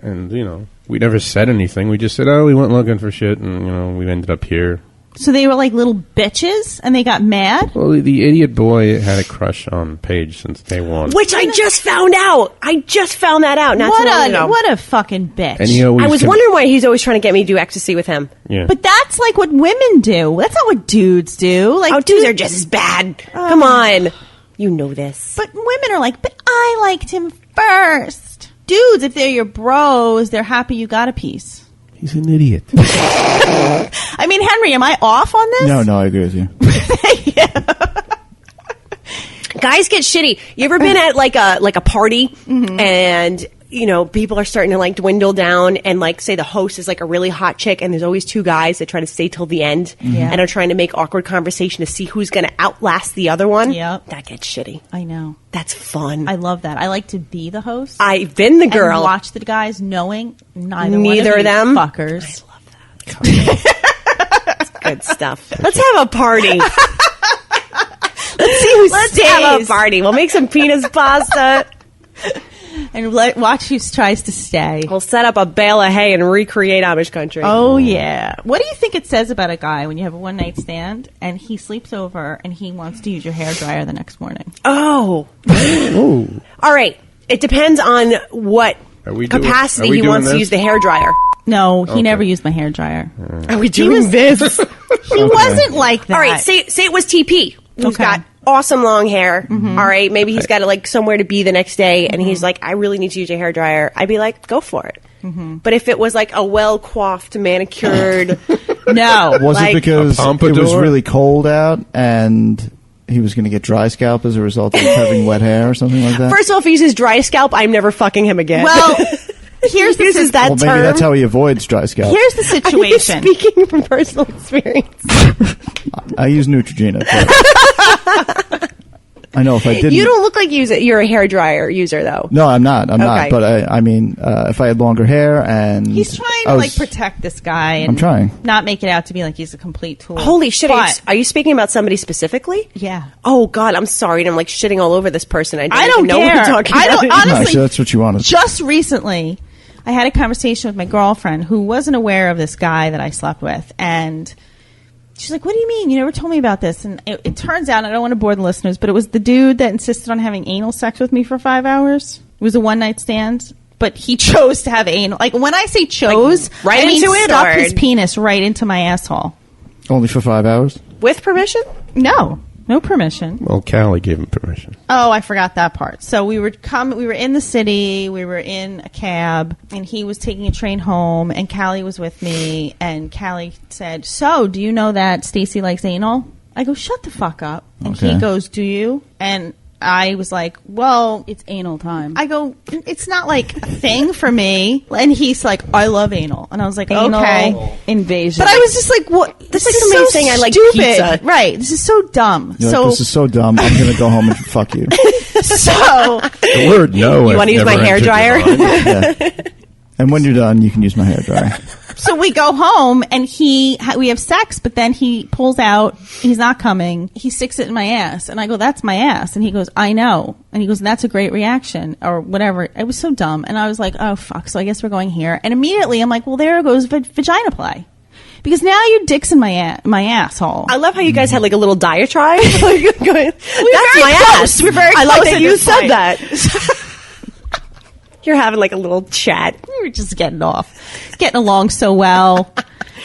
And, we never said anything. We just said, we went looking for shit, and, we ended up here. So they were like little bitches and they got mad? Well, the idiot boy had a crush on Paige since day one. Which I just found out. I just found that out not too long ago. What a fucking bitch. And he always I was wondering why he's always trying to get me to do ecstasy with him. Yeah. But that's like what women do. That's not what dudes do. Like Oh, dudes are just as bad. Come on. You know this. But women are like, but I liked him first. Dudes, if they're your bros, they're happy you got a piece. He's an idiot. I mean, Henry, am I off on this? No, I agree with you. Guys get shitty. You ever been at like a party and people are starting to like dwindle down and like say the host is like a really hot chick and there's always two guys that try to stay till the end and are trying to make awkward conversation to see who's going to outlast the other one? Yep. That gets shitty. I know. That's fun. I love that. I like to be the host. I've been the and girl. watch the guys knowing neither Neither one of them. fuckers. I love that. That's good stuff. Let's have a party. Let's see who stays. Have a party. We'll make some penis pasta. And watch who tries to stay. We'll set up a bale of hay and recreate Amish country. Oh, yeah. What do you think it says about a guy when you have a one-night stand and he sleeps over and he wants to use your hairdryer the next morning? Oh. Ooh. All right. It depends on what capacity he wants to use the hairdryer. No, he never used my hairdryer. Are we doing this? He wasn't like that. All right. Say it was TP. Who's Okay. got awesome long hair. All right. Maybe he's got like somewhere to be the next day and he's like, I really need to use your hairdryer. I'd be like, go for it. But if it was like a well-coiffed, manicured... No. Was Like- it because A it was pompadour? really cold out and he was going to get dry scalp as a result of having wet hair or something like that? First of all, if he uses dry scalp, I'm never fucking him again. Well, here's the uses that well, maybe term. that's how he avoids dry scalp. Here's the situation. Speaking from personal experience. I use Neutrogena. but I know if I didn't... You don't look like you're a hairdryer user, though. No, I'm not. I'm Okay. not. But I mean, if I had longer hair and... He's trying to like protect this guy and I'm trying. not make it out to be like he's a complete tool. Holy shit. But- Are you speaking about somebody specifically? yeah. Oh, God, I'm sorry. And I'm like shitting all over this person. I I don't don't even know care. what you're talking I about. don't- No, honestly, so that's what you wanted. Just recently, I had a conversation with my girlfriend who wasn't aware of this guy that I slept with. And she's like, what do you mean? You never told me about this. And it turns out, I don't want to bore the listeners, but it was the dude that insisted on having anal sex with me for 5 hours. It was a one-night stand. But he chose to have anal. Like, when I say chose, Like, right I mean into it, stuck or- his penis right into my asshole. Only for 5 hours? With permission? No permission. Well, Callie gave him permission. Oh, I forgot that part. So we were in the city, we were in a cab, and he was taking a train home, and Callie was with me, and Callie said, so, do you know that Stacy likes anal? I go, shut the fuck up. And Okay. he goes, do you? And I was like, well, it's anal time. I go, it's not like a thing for me. And he's like, I love anal. And I was like, okay. Invasion. But I was just like, what? This like is somebody so saying I like stupid. pizza. Right. This is so dumb. You're So like, this is so dumb. I'm going to go home and fuck you. So The word no. You wanna use my hairdryer? Yeah. And when you're done, you can use my hairdryer. So we go home and we have sex, but then he pulls out, he's not coming. He sticks it in my ass. And I go, that's my ass. And he goes, I know. And he goes, that's a great reaction or whatever. It was so dumb. And I was like, oh fuck. So I guess we're going here. And immediately I'm like, well, there goes vagina play. Because now your dick's in my asshole. I love how you guys had like a little diatribe. That's very my close. ass. We're very I like close that at you this said point. that. You're having like a little chat. We were just getting along so well.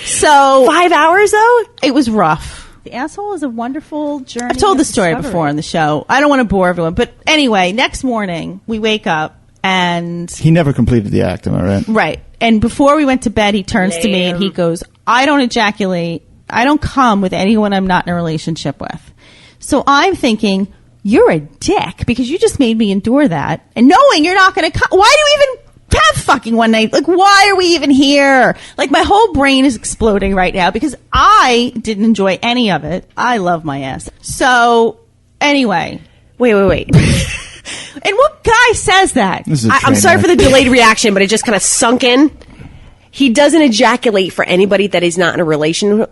So 5 hours though? it was rough. The asshole is a wonderful journey. I've told of the story discovery. before on the show. I don't want to bore everyone. But anyway, next morning, we wake up, And He never completed the act, am I right? right. And before we went to bed, he turns to me and he goes, I don't ejaculate. I don't come with anyone I'm not in a relationship with. So I'm thinking, you're a dick because you just made me endure that. And knowing you're not going to come. Why do you even have fucking one night? Like, why are we even here? Like, my whole brain is exploding right now because I didn't enjoy any of it. I love my ass. So, anyway. Wait. And what guy says that? This is a I'm train sorry wreck. for the delayed reaction, but it just kind of sunk in. He doesn't ejaculate for anybody that he's not in a relationship.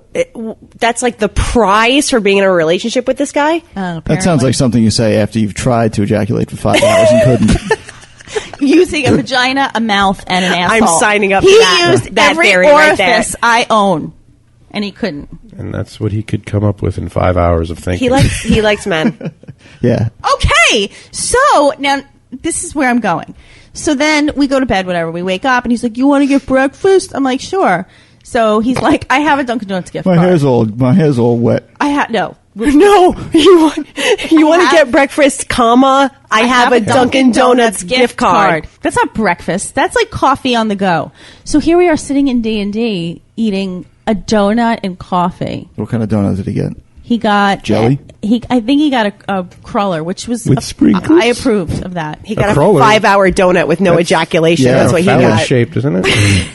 That's like the prize for being in a relationship with this guy. That sounds like something you say after you've tried to ejaculate for 5 hours and couldn't. Using a vagina, a mouth, and an asshole. I'm signing up He for that. used That every theory right there. orifice I own, and he couldn't. And that's what he could come up with in 5 hours of thinking. He likes men. Yeah. Okay, so now this is where I'm going. So then we go to bed, whatever. We wake up, and he's like, "You want to get breakfast?" I'm like, "Sure." So he's like, "I have a Dunkin' Donuts gift My card." hair's all wet. I have no. No, you want to get breakfast, comma, I have a Dunkin' Donuts gift card. That's not breakfast. That's like coffee on the go. So here we are sitting in D&D eating a donut and coffee. What kind of donut did he get? He got Jelly? I think he got a cruller, which was With sprinkles? I approved of that. He got a cruller. 5-hour donut with no ejaculation. yeah, That's what he Phallic got. shaped, isn't it?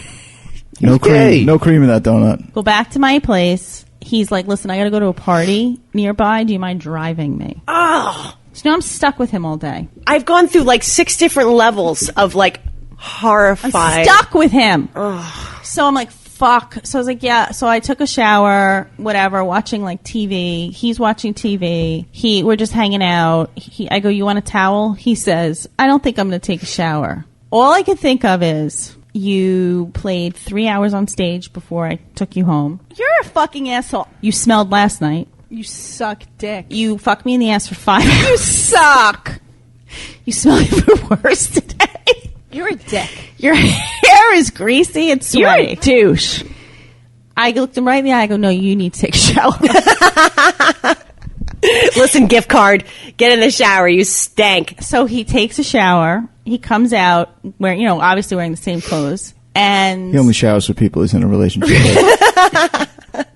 No cream. Yay. No cream in that donut. Go back to my place. He's like, "Listen, I got to go to a party nearby. Do you mind driving me?" Oh, So now I'm stuck with him all day. I've gone through like 6 different levels of like horrified. Stuck with him. So I'm like, fuck. So I was like, yeah. So I took a shower, whatever, watching like TV. He's watching TV. We're just hanging out. I go, "You want a towel?" He says, "I don't think I'm going to take a shower." All I could think of is, you played 3 hours on stage before I took you home. You're a fucking asshole. You smelled last night. You suck dick. You fucked me in the ass for 5 hours. You suck. You smell even worse today. You're a dick. Your hair is greasy and You're sweaty. a douche. I looked him right in the eye. I go, "No, you need to take a shower." Listen, gift card, get in the shower. You stank. So he takes a shower. He comes out wearing, obviously wearing the same clothes. And He only showers with people he's in a relationship with.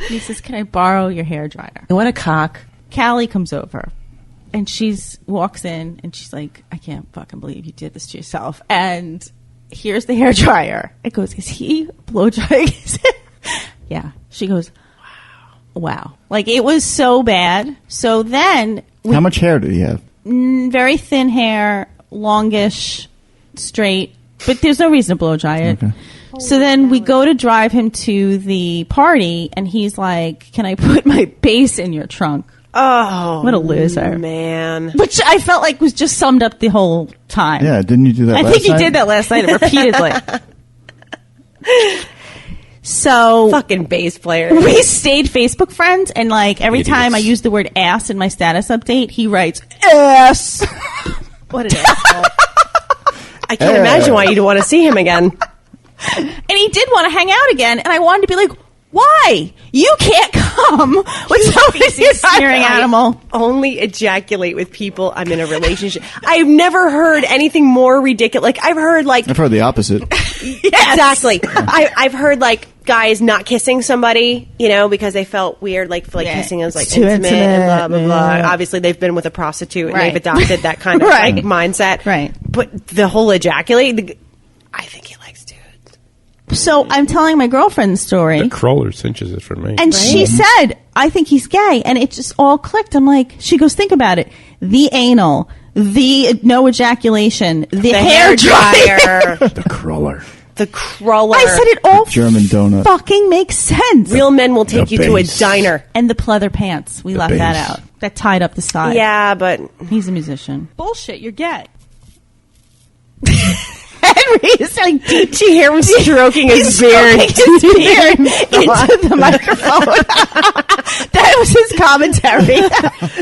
he says, "Can I borrow your hairdryer?" What a cock. Callie comes over. And walks in and she's like, "I can't fucking believe you did this to yourself." And here's the hairdryer. It goes, "Is he blow drying his hair?" Yeah. She goes, wow. Like, it was so bad. So then, How much hair did he have? very thin hair, longish, straight, but there's no reason to blow dry it. Okay. So then we go to drive him to the party, and he's like, "Can I put my bass in your trunk?" Oh, What a loser. man. Which I felt like was just summed up the whole time. Yeah, didn't you do that I last think he night? did that last night repeatedly. So Fucking bass player. we stayed Facebook friends, and like every time I use the word ass in my status update, he writes ass. What an asshole. I can't imagine why you'd want to see him again. And he did want to hang out again, and I wanted to be like, "Why? You can't come with somebody smearing animal." Only ejaculate with people I'm in a relationship. I've never heard anything more ridiculous. Like, I've heard I've heard the opposite. exactly. I've heard like guys not kissing somebody, because they felt weird, like kissing is like It's too intimate and blah blah blah. Yeah. Obviously, they've been with a prostitute and Right. they've adopted that kind of Right. like mindset. Right. But the whole ejaculate, I think he likes dudes. So I'm telling my girlfriend the story. The crawler cinches it for me. And she said, "I think he's gay." And it just all clicked. I'm like, she goes, "Think about it. The anal, the no ejaculation, the hair dryer." The crawler. The crawler. I said it all German donut. fucking makes sense. Real men will take The you to a bass. diner. And the pleather pants. We left that bass. out. That tied up the side. Yeah, but He's a musician. Bullshit, you're gay. Henry's like deep. did you hear him stroking his beard? His beard into the microphone. That was his commentary.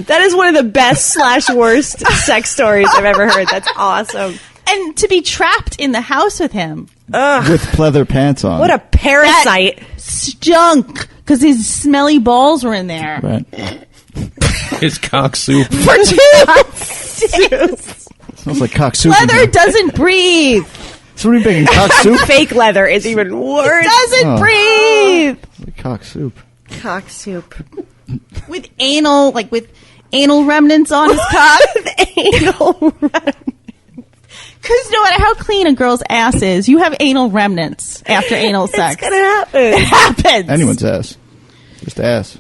That is one of the best / worst sex stories I've ever heard. That's awesome. And to be trapped in the house with him. With pleather pants on. What a parasite. Stunk. Because his smelly balls were in there. Right. His cock soup. For 2 days. Smells like cock soup. Leather doesn't breathe. So what are you making, cock soup? Fake leather is even worse. Doesn't breathe. Like cock soup. Cock soup. With anal remnants on his cock. Anal Because no matter how clean a girl's ass is, you have anal remnants after anal sex. It's gonna happen. It happens. Anyone's ass. Just ass.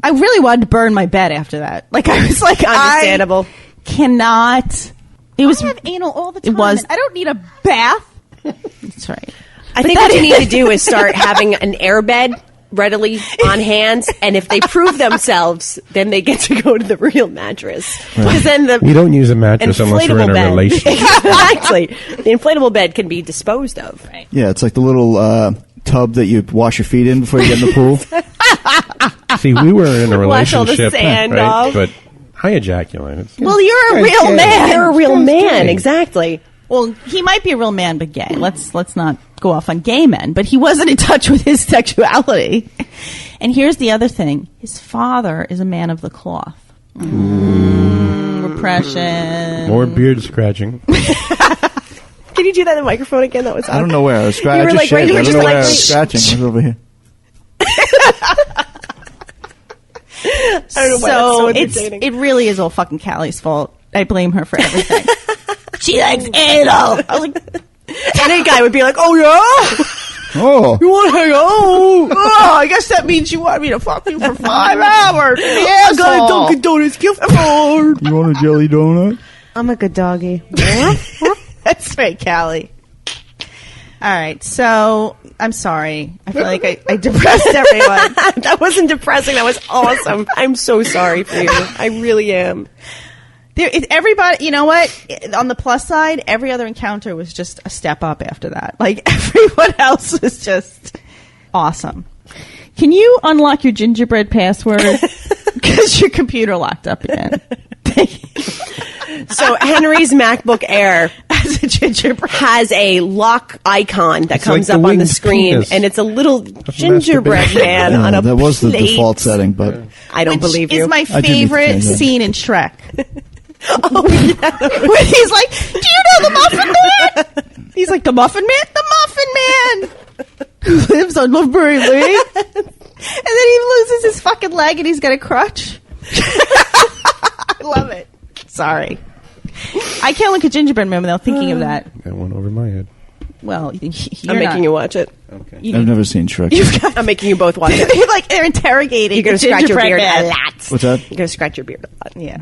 I really wanted to burn my bed after that. Like, I was like, Understandable. I cannot. It was. I have anal all the time. It was. I don't need a bath. That's right. I think what you need to do is start having an airbed readily on hand, and if they prove themselves, then they get to go to the real mattress. Because then We don't use a mattress unless we're in a bed. relationship. Exactly. The inflatable bed can be disposed of. Right. Yeah, it's like the little tub that you wash your feet in before you get in the pool. See, we were in a Wash all the relationship, sand right? off. But I ejaculated. Well, you're a real man. You're a real man, gay. exactly. Well, he might be a real man, but gay. Let's not go off on gay men. But he wasn't in touch with his sexuality. And here's the other thing: his father is a man of the cloth. Repression. More beard scratching. Can you do that in the microphone again? That was I don't know where I was scratching. You were I like, just right, you were I don't just know where like, I was scratching. I was over here. I don't know why So that's so entertaining. it really is all fucking Callie's fault. I blame her for everything. She likes anal. I was like, Any guy would be like, "Oh yeah, Oh. you want to hang out? oh, I guess that means you want me to fuck you for 5 hours. I got a Dunkin' Donuts gift card." You want a jelly donut? I'm a good doggy. That's right, Callie. All right, so I'm sorry. I feel like I depressed everyone. That wasn't depressing. That was awesome. I'm so sorry for you. I really am. There is everybody. You know what? On the plus side, every other encounter was just a step up after that. Like everyone else was just awesome. Can you unlock your gingerbread password? Because your computer locked up again. So Henry's MacBook Air As a gingerbread. has a lock icon that It's comes like up the on the winged screen, penis. and it's a little gingerbread masturbation. man on a that was the plate. default setting, but I don't believe Which you. is my I do need to favorite change that. scene in Shrek. When he's like, "Do you know the Muffin Man?" He's like, "The Muffin Man? The Muffin Man who lives on Loveberry Lane." And then he loses his fucking leg and he's got a crutch. I love it. Sorry. I can't look at Gingerbread Man without thinking of that. That went over my head. Well, you're I'm making you watch it. Okay. I've never seen Shrek. I'm making you both watch it. You're like, they're interrogating You're going the to scratch your Gingerbread beard Man. a lot. What's that? You're going to scratch your beard a lot. Yeah.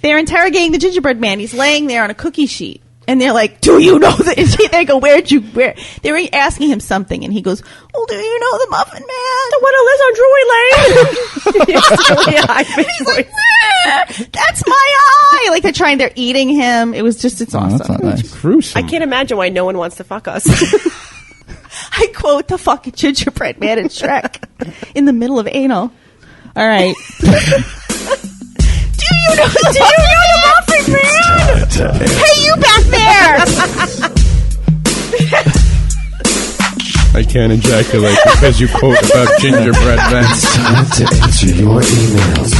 They're interrogating the gingerbread man. He's laying there on a cookie sheet. And they're like, "Do you know that?" They go, They were asking him something. And he goes, "Well, do you know the Muffin Man?" The one who lives on Drury Lane. It's really a high-pitched voice. That's my eye. Like they're eating him. It was just, it's Oh, awesome. that's not nice. Gruesome. I can't imagine why no one wants to fuck us. I quote the fucking gingerbread man in Shrek in the middle of anal. All right. Do you know the Muffin Man? Hey, you back there! I can't ejaculate because you quote about gingerbread men. It's time to answer your emails.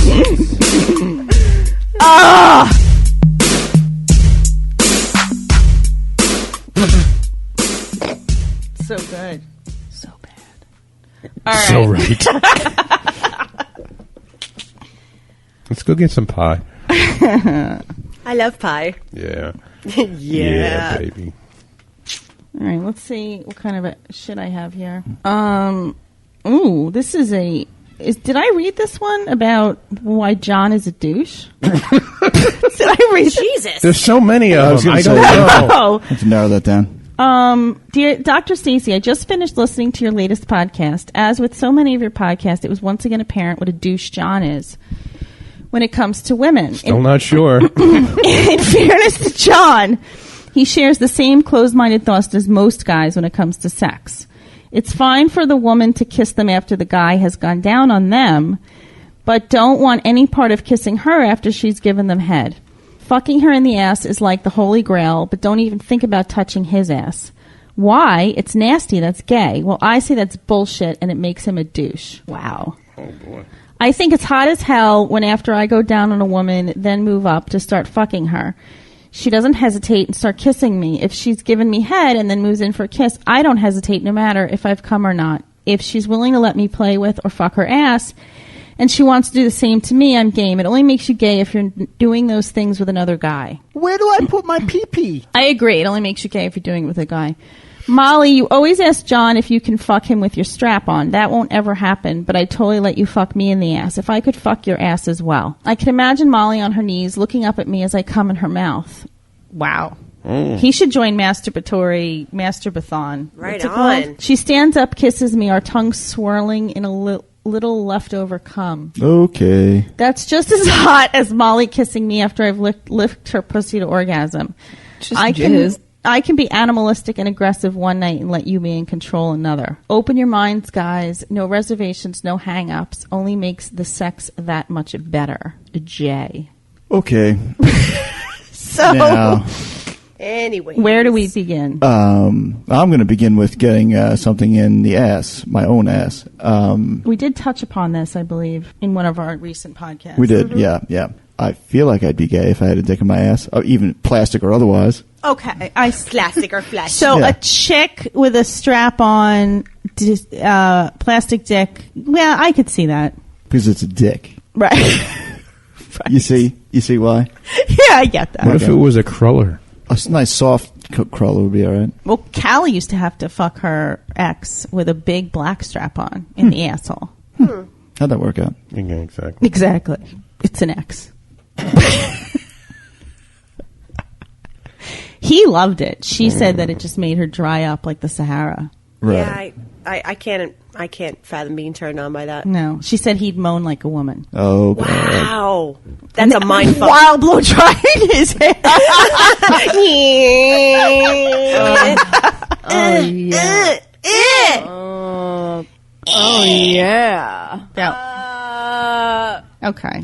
So good. So bad. All right. So right. Let's go get some pie. I love pie. Yeah. Yeah. Baby. All right, let's see what kind of a shit I have here. Ooh, this is did I read this one about why John is a douche? Did I read Jesus. There's so many of was them. gonna I say don't that. know. Oh, Let's narrow that down. dear Dr. Stacy, I just finished listening to your latest podcast. As with so many of your podcasts, it was once again apparent what a douche John is when it comes to women. Still not sure. In fairness to John, he shares the same closed-minded thoughts as most guys when it comes to sex. It's fine for the woman to kiss them after the guy has gone down on them, but don't want any part of kissing her after she's given them head. Fucking her in the ass is like the holy grail, but don't even think about touching his ass. Why? It's nasty. That's gay. Well, I say that's bullshit, and it makes him a douche. Wow. Oh, boy. I think it's hot as hell when after I go down on a woman, then move up to start fucking her. She doesn't hesitate and start kissing me. If she's given me head and then moves in for a kiss, I don't hesitate no matter if I've come or not. If she's willing to let me play with or fuck her ass, and she wants to do the same to me, I'm game. It only makes you gay if you're doing those things with another guy. Where do I put my pee-pee? I agree. It only makes you gay if you're doing it with a guy. Molly, you always ask John if you can fuck him with your strap on. That won't ever happen, but I'd totally let you fuck me in the ass if I could fuck your ass as well. I can imagine Molly on her knees looking up at me as I come in her mouth. Wow. He should join Masturbatathon. Right What's it on. called? She stands up, kisses me, our tongues swirling in a little leftover cum. Okay. That's just as hot as Molly kissing me after I've licked her pussy to orgasm. I can be animalistic and aggressive one night and let you be in control another. Open your minds, guys. No reservations, no hang-ups. Only makes the sex that much better. Jay. Okay. So, Now, Anyway. where do we begin? I'm going to begin with getting something in the ass, my own ass. We did touch upon this, I believe, in one of our recent podcasts. We did, yeah. I feel like I'd be gay if I had a dick in my ass, even plastic or otherwise. Okay. Plastic or flesh. So Yeah. a chick with a strap-on plastic dick, well, I could see that. Because it's a dick. Right. You see why? Yeah, I get that. What if it was a cruller? A nice soft cruller would be all right. Well, Callie used to have to fuck her ex with a big black strap-on in the asshole. How'd that work out? Yeah, exactly. Exactly. It's an ex. He loved it. She said that it just made her dry up like the Sahara. Right. Yeah, I can't fathom being turned on by that. No. She said he'd moan like a woman. Oh, God. Wow. That's a mind fuck. While blow drying his hair. Okay.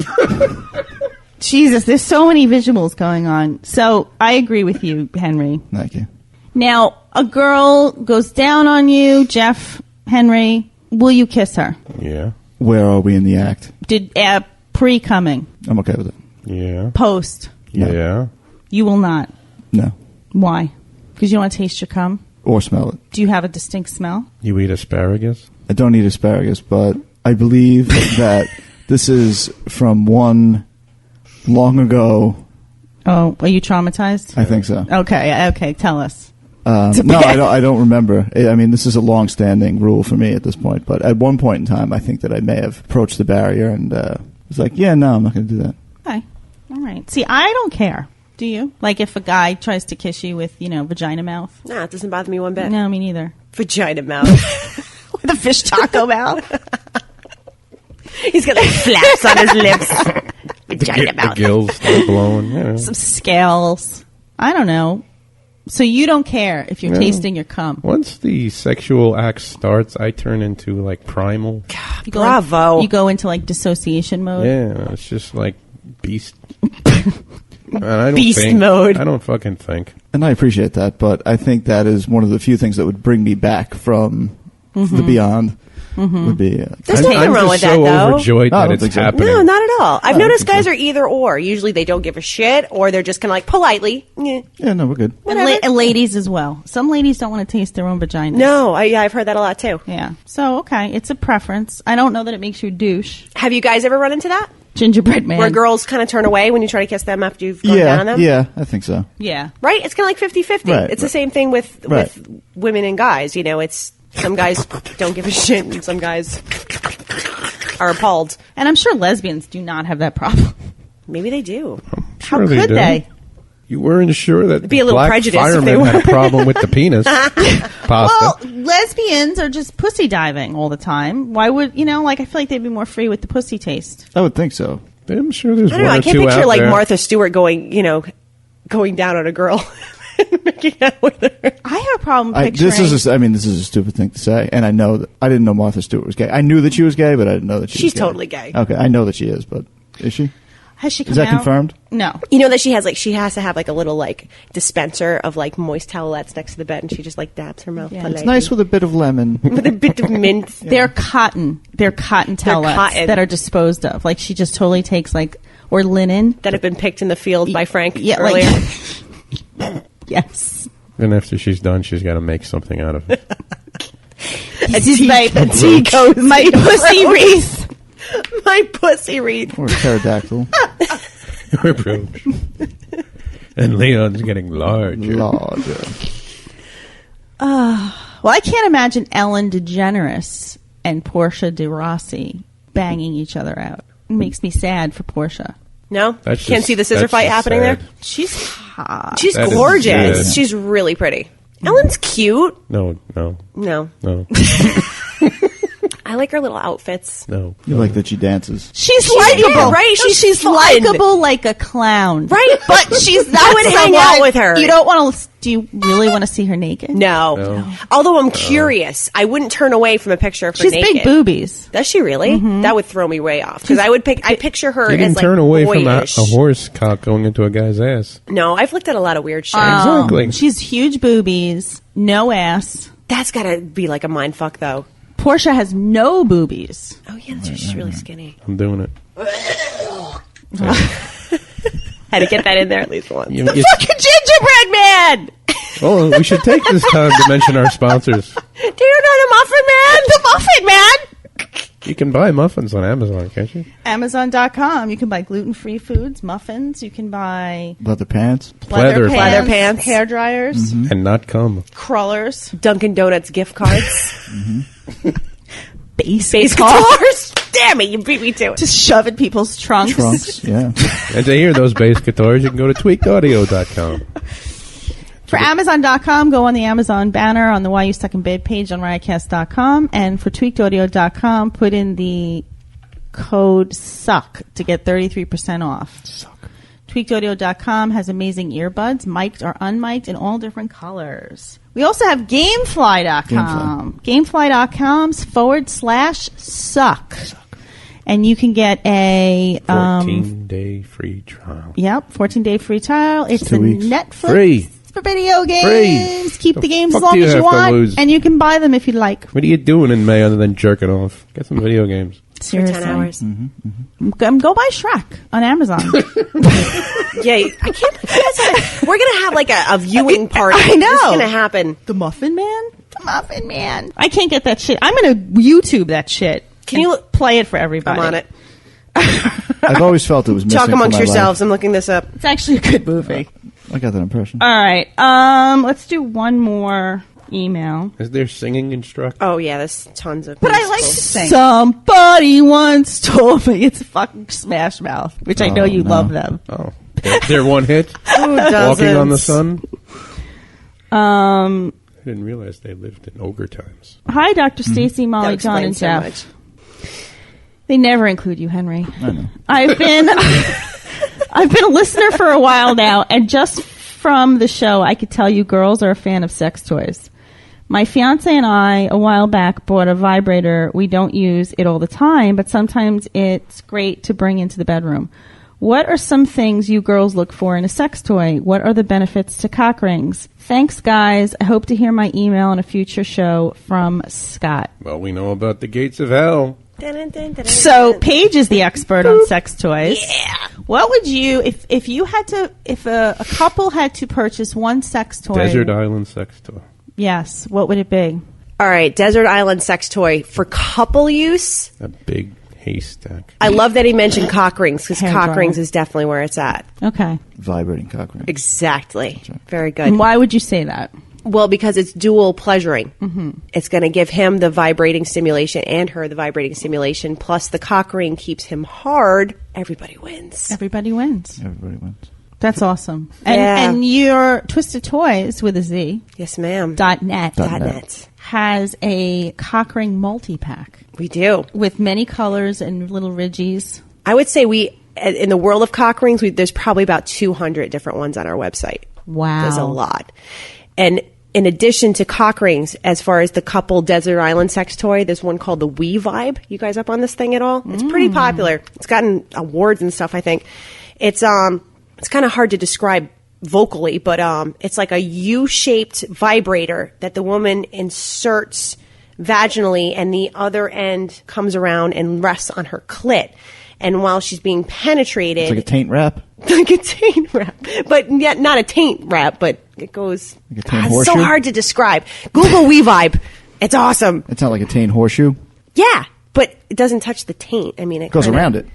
Jesus, there's so many visuals going on. So I agree with you, Henry. Thank you. Now, a girl goes down on you, Jeff, Henry. Will you kiss her? Yeah. Where are we in the act? Did pre-coming, I'm okay with it. Yeah. post? No. Yeah. You will not. No. Why? Because you don't want to taste your cum? Or smell it. Do you have a distinct smell? You eat asparagus? I don't eat asparagus, but I believe that this is from one long ago. Oh, are you traumatized? I think so. Okay, tell us. No, I don't remember. I mean, this is a long-standing rule for me at this point. But at one point in time, I think that I may have approached the barrier and was like, "Yeah, no, I'm not going to do that." Okay, all right. See, I don't care. Do you? Like if a guy tries to kiss you with, vagina mouth? Nah, it doesn't bother me one bit. No, me neither. Vagina mouth. With a fish taco mouth. He's got like flaps on his lips. Vagina The mouth. gills start blowing. Yeah. Some scales. I don't know. So you don't care if you're tasting your cum. Once the sexual act starts, I turn into like primal. You go Bravo. you go into like dissociation mode. Yeah, it's just like beast. And I don't Beast think, mode. I don't fucking think. And I appreciate that, but I think that is one of the few things that would bring me back from the beyond. Would be. There's nothing I'm wrong just with so that, though. overjoyed No, I that don't it's think so. happening. No, not at all. I've I noticed think guys so. are either or. Usually they don't give a shit, or they're just kind of like politely. "Nyeh." Yeah, no, we're good. And ladies as well. Some ladies don't want to taste their own vagina. No, I've heard that a lot too. Yeah. So, okay. It's a preference. I don't know that it makes you a douche. Have you guys ever run into that? Gingerbread man. Where girls kind of turn away when you try to kiss them after you've gone down on them? Yeah, I think so. Yeah. Right? It's kind of like 50-50. Right, It's the right. same thing with Right. women and guys. It's some guys don't give a shit and some guys are appalled. And I'm sure lesbians do not have that problem. Maybe they do. How Sure could do. they? You weren't sure that be a little black prejudiced if they firemen had were. a problem with the penis pasta. Well, lesbians are just pussy diving all the time. Why would, I feel like they'd be more free with the pussy taste. I would think so. I'm sure there's I don't know. one I or can't two picture out like there. Martha Stewart going down on a girl and making out with her. I have a problem picturing. This is a stupid thing to say, and I know that I didn't know Martha Stewart was gay. I knew that she was gay, but I didn't know that she was She's gay. totally gay. Okay, I know that she is, but is she? Has she come Is that out? confirmed? No. You know that she has to have like a little like dispenser of like moist towelettes next to the bed, and she just like dabs her mouth. Yeah. politely. It's nice with a bit of lemon. with a bit of mint. They're cotton. They're cotton towelettes cotton. that are disposed of. Like she just totally takes like or linen. That have been picked in the field by Frank Yeah, earlier. Yes. And after she's done, she's got to make something out of it. A tea coat. My pussy wreath. My pussy wreath. Or a pterodactyl. We're brooch. And Leon's getting larger. Larger. Well, I can't imagine Ellen DeGeneres and Portia de Rossi banging each other out. It makes me sad for Portia. No? That's Can't just- see the scissor that's fight just happening sad. there? She's hot. She's That is gorgeous. good. She's really pretty. Ellen's cute. No. No. I like her little outfits. No. You like that she dances. She's likable, likable, right? No, she's fun. likable like a clown, Right? But she's not. I would hang out someone- with her. You don't want to. Do you really want to see her naked? No. Although I'm curious. I wouldn't turn away from a picture of her She's naked. big boobies. Does she really? That would throw me way off. Because I picture her You can as like turn away from a boyish. horse cock going into a guy's ass. No, I've looked at a lot of weird shit. Exactly. She's huge boobies, no ass. That's got to be like a mind fuck, though. Portia has no boobies. Oh, yeah, that's right. She's really skinny. I'm doing it. Had to get that in there at least once. You- The you- fucking gingerbread man! Oh, we should take this time to mention our sponsors. Do you know the Muffin Man? The Muffin Man! You can buy muffins on Amazon, can't you? Amazon.com. You can buy gluten-free foods, muffins. You can buy Leather pants. Pleather Pleather pants. hair dryers, And not cum. crawlers, Dunkin' Donuts gift cards. base Guitars. Damn it, you beat me to it. to shove in people's trunks. Trunks. Yeah. And to hear those bass guitars, you can go to tweakedaudio.com. For Amazon.com, go on the Amazon banner on the Why You Stuck in Bed page on riotcast.com. And for tweakedaudio.com, put in the code SUCK to get 33% off. Tweakedaudio.com has amazing earbuds, mic'd or unmic'd, in all different colors. We also have Gamefly.com. Gamefly.com/suck. And you can get a 14-day free trial. 14-day free trial. It's 2 the weeks. Netflix Free. for video games. Free. Keep The the games as fuck long do you as you have to want, lose? and you can buy them if you like. What are you doing in May other than jerking off? Get some video games. Seriously. For 10 hours. Go buy Shrek on Amazon. Yeah, I can't. We're going to have like a viewing party. I know. It's going to happen. The Muffin Man? The Muffin Man. I can't get that shit. I'm going to YouTube that shit. Can you play it for everybody? I'm on it. I've always felt it was missing Talk from amongst my yourselves. I'm looking this up. It's actually a good movie. life. I got that impression. All right. Let's do one more email. Is there singing instruction? Oh, yeah, there's tons of But I like to musicals. sing. Somebody once told me it's fucking Smash Mouth, which I know you love them. Oh. They're one hit? Who doesn't? Walking on the Sun? Um, I didn't realize they lived in ogre times. Hi, Dr. Stacy, That Molly, John, and explains so Jeff. much. They never include you, Henry. I know. I've been a listener for a while now, and just from the show, I could tell you girls are a fan of sex toys. My fiance and I, a while back, bought a vibrator. We don't use it all the time, but sometimes it's great to bring into the bedroom. What are some things you girls look for in a sex toy? What are the benefits to cock rings? Thanks, guys. I hope to hear my email on a future show from Scott. Well, we know about the gates of hell. So Paige is the expert on sex toys. Yeah. What would you, if you had to, if a couple had to purchase one sex toy? Desert Island sex toy. Yes. What would it be? All right, Desert Island sex toy for couple use. A big haystack. I love that he mentioned cock rings because Hair cock dryer. rings is definitely where it's at. Okay. Vibrating cock ring. Exactly. Very good. And why would you say that? Well, because it's dual pleasuring. Mm-hmm. It's going to give him the vibrating stimulation and her the vibrating stimulation. Plus, the cock ring keeps him hard. Everybody wins. Everybody wins. Everybody wins. That's awesome. And Yeah. and your Twisted Toys with a Z Yes, ma'am. .net .net. has a cock ring multi-pack We do. with many colors and little ridgies. I would say in the world of cock rings, there's probably about 200 different ones on our website. Wow. There's a lot. And in addition to cock rings, as far as the couple Desert Island sex toy, there's one called the We Vibe. You guys up on this thing at all? It's pretty popular. It's gotten awards and stuff, I think. It's kind of hard to describe vocally, but it's like a U-shaped vibrator that the woman inserts vaginally and the other end comes around and rests on her clit. and while she's being penetrated, It's like a taint wrap. like a taint wrap, but yet not a taint wrap, but it goes. Like a taint It's so horseshoe? hard to describe. Google WeVibe. It's awesome. It's not like a taint horseshoe. Yeah, but it doesn't touch the taint. I mean, it Goes kinda- around it.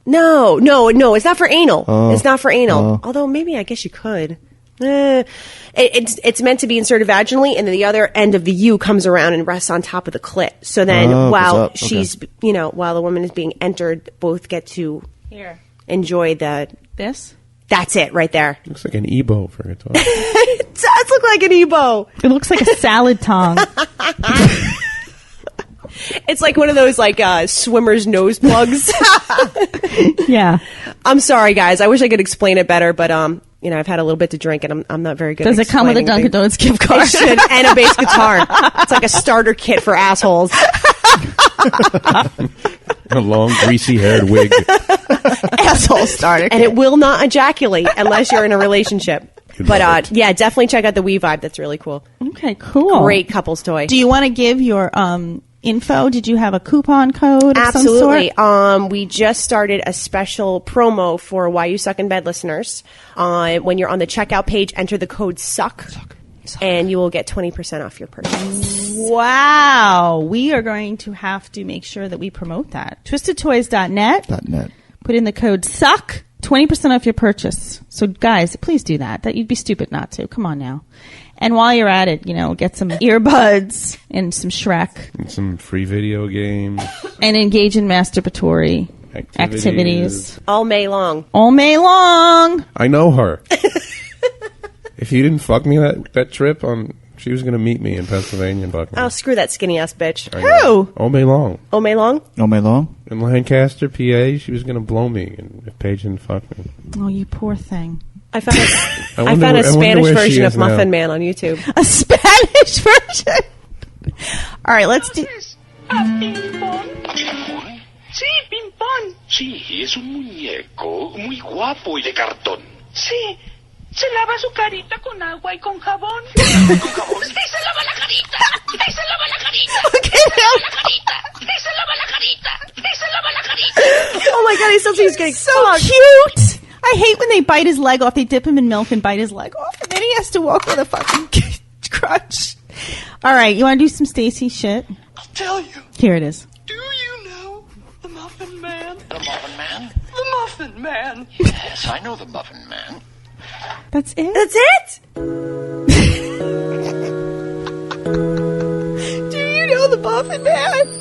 No, it's not for anal. Oh. It's not for anal. Oh. Although maybe I guess you could. It's meant to be inserted vaginally, and then the other end of the U comes around and rests on top of the clit. So then, Oh, while goes up. Okay. she's, while the woman is being entered, both get to Here. enjoy the. This? That's it right there. Looks like an Ebo for guitar. It does look like an Ebo. It looks like a salad tongue. It's like one of those swimmer's nose plugs. Yeah. I'm sorry, guys. I wish I could explain it better, but I've had a little bit to drink, and I'm not very good. Does at it come with a explaining Dunkin' things. Donuts gift card? It should, and a bass guitar. It's like a starter kit for assholes. A long, greasy-haired wig. Asshole starter. And it will not ejaculate unless you're in a relationship. But yeah, definitely check out the WeVibe. That's really cool. Okay, cool. Great couples toy. Do you want to give your info? Did you have a coupon code of Absolutely. some sort? We just started a special promo for Why You Suck in Bed listeners. When you're on the checkout page, enter the code SUCK. And you will get 20% off your purchase. Wow. We are going to have to make sure that we promote that. TwistedToys.net. .net. Put in the code SUCK. 20% off your purchase. So guys, please do that. You'd be stupid not to. Come on now. And while you're at it, get some earbuds and some Shrek. And some free video games. And engage in masturbatory activities. All May long. All May long. I know her. If you didn't fuck me that trip, she was going to meet me in Pennsylvania and fuck me. Oh, screw that skinny ass bitch. Who? All May long. Oh, May long? All May long? In Lancaster, PA, she was going to blow me if Paige didn't fuck me. Oh, you poor thing. I found I a wonder Spanish where she version is of Muffin now. Man on YouTube. A Spanish version. All right, let's do. ¿A ping-pong? ¿Ping-pong? Sí, ping-pong. Sí, es un muñeco muy guapo y de cartón. Sí, se lava su carita con agua y con jabón. ¿Con jabón? ¡Y se lava la carita! ¡Y se lava la carita! Okay, ¡Y se lava la carita! ¡Y se lava la carita! ¡Y se lava la carita! Oh my god, he still thinks he's getting So cute. I hate when they bite his leg off. They dip him in milk and bite his leg off, and then he has to walk with a fucking crutch. All right, you want to do some Stacy shit? I'll tell you. Here it is. Do you know the Muffin Man? The Muffin Man? The Muffin Man. Yes, I know the Muffin Man. That's it. That's it? Do you know the Muffin Man?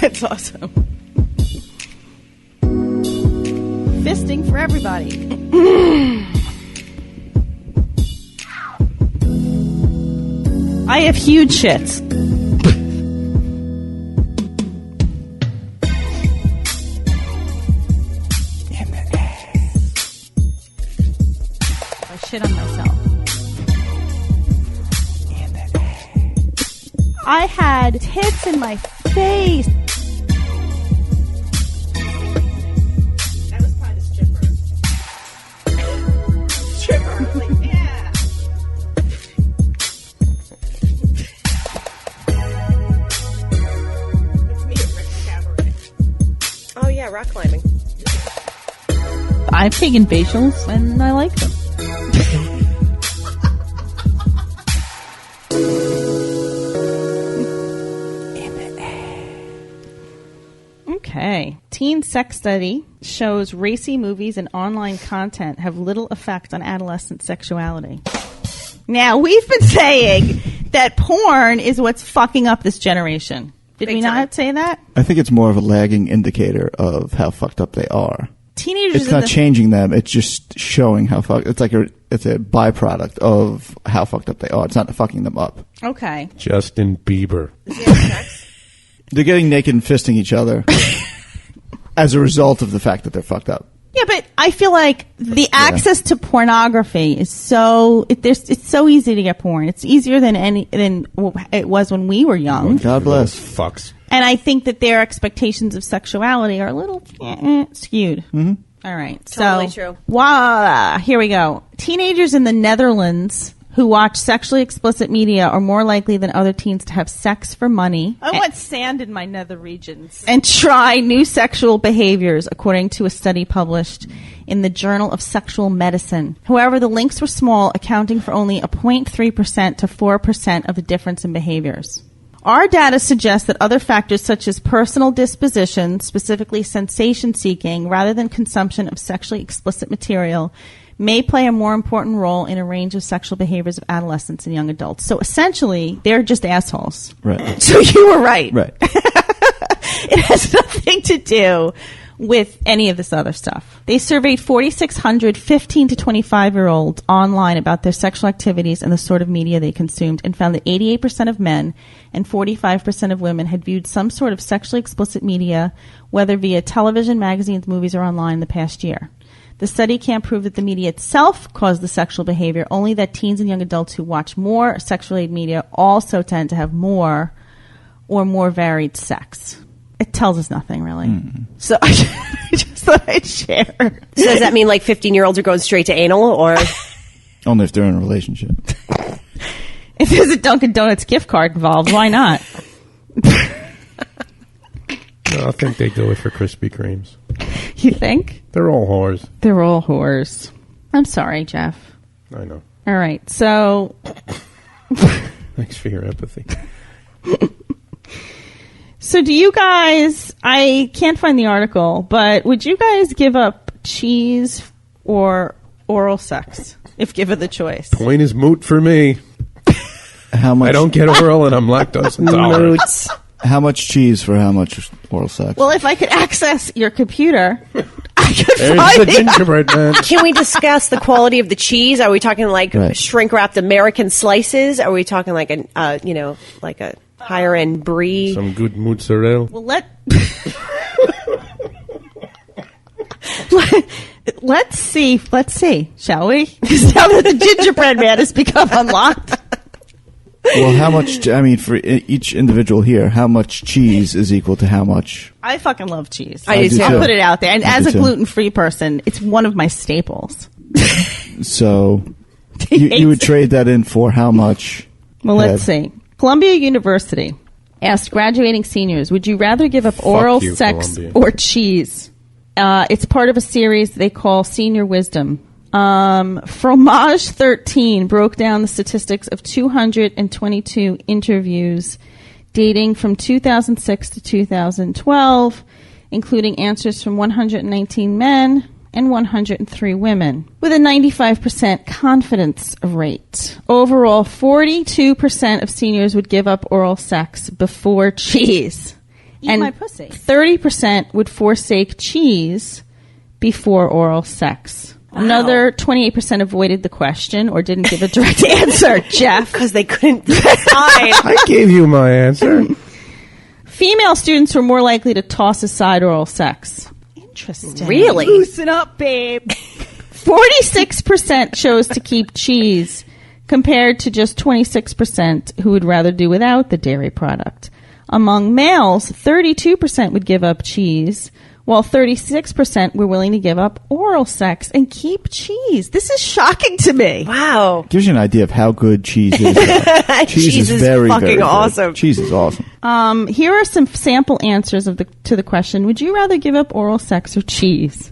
That's awesome. Fisting for everybody. I have huge shits. I shit on myself. I had tits in my face. That was probably the stripper. Stripper. Like, yeah. That's me at Rick's Cabaret. Oh yeah, rock climbing. I've taken facials and I like them. Okay. Teen sex study shows racy movies and online content have little effect on adolescent sexuality. Now, we've been saying that porn is what's fucking up this generation. Did Big we time. not say that? I think it's more of a lagging indicator of how fucked up they are. Teenagers It's in not the changing them. It's just showing how fucked. It's a byproduct of how fucked up they are. It's not fucking them up. Okay. Justin Bieber. They're getting naked and fisting each other as a result of the fact that they're fucked up. Yeah, but I feel like the access to pornography is so it's so easy to get porn. It's easier than it was when we were young. God bless. Fucks. And I think that their expectations of sexuality are a little skewed. Mm-hmm. All right. Totally so, true. Voila. Here we go. Teenagers in the Netherlands who watch sexually explicit media are more likely than other teens to have sex for money. I want sand in my nether regions. And try new sexual behaviors, according to a study published in the Journal of Sexual Medicine. However, the links were small, accounting for only a 0.3% to 4% of the difference in behaviors. Our data suggests that other factors such as personal disposition, specifically sensation seeking, rather than consumption of sexually explicit material, may play a more important role in a range of sexual behaviors of adolescents and young adults. So essentially, they're just assholes. Right. So you were right. Right. It has nothing to do with any of this other stuff. They surveyed 4,600 15 to 25-year-olds online about their sexual activities and the sort of media they consumed, and found that 88% of men and 45% of women had viewed some sort of sexually explicit media, whether via television, magazines, movies, or online in the past year. The study can't prove that the media itself caused the sexual behavior, only that teens and young adults who watch more sexually media also tend to have more or more varied sex. It tells us nothing, really. So I just thought I'd share. So does that mean like 15-year-olds are going straight to anal, or? Only if they're in a relationship. If there's a Dunkin' Donuts gift card involved, why not? No, I think they do it for Krispy Kremes. You think? They're all whores. They're all whores. I'm sorry, Jeff. I know. All right, so... Thanks for your empathy. So do you guys... I can't find the article, but would you guys give up cheese or oral sex if given the choice? Point is moot for me. How much? I don't get oral and I'm lactose intolerant. How much cheese for how much oral sex? Well, if I could access your computer, I could There's find the the... gingerbread man. Can we discuss the quality of the cheese? Are we talking like Right. shrink-wrapped American slices? Are we talking like a, like a higher-end brie? Some good mozzarella. Well, let's see, shall we? Because now that the gingerbread man has become unlocked. Well, how much? I mean, for each individual here, how much cheese is equal to how much? I fucking love cheese. I do too. I'll put it out there. And I as do a too. gluten-free person, it's one of my staples. So you would trade that in for how much? Well, let's see. Columbia University asked graduating seniors, would you rather give up oral you, sex Columbia. or cheese? It's part of a series they call Senior Wisdom. Fromage 13 broke down the statistics of 222 interviews dating from 2006 to 2012, including answers from 119 men and 103 women, with a 95% confidence rate. Overall, 42% of seniors would give up oral sex before cheese. Eat my pussy. 30% would forsake cheese before oral sex. Wow. Another 28% avoided the question or didn't give a direct answer, Jeff. Because they couldn't decide. I gave you my answer. Female students were more likely to toss aside oral sex. Interesting. Really? Loosen up, babe. 46% chose to keep cheese, compared to just 26% who would rather do without the dairy product. Among males, 32% would give up cheese, while 36% were willing to give up oral sex and keep cheese. This is shocking to me. Wow. Gives you an idea of how good cheese is. Cheese is very, fucking very good. awesome. Cheese is awesome. Here are some sample answers to the question, would you rather give up oral sex or cheese?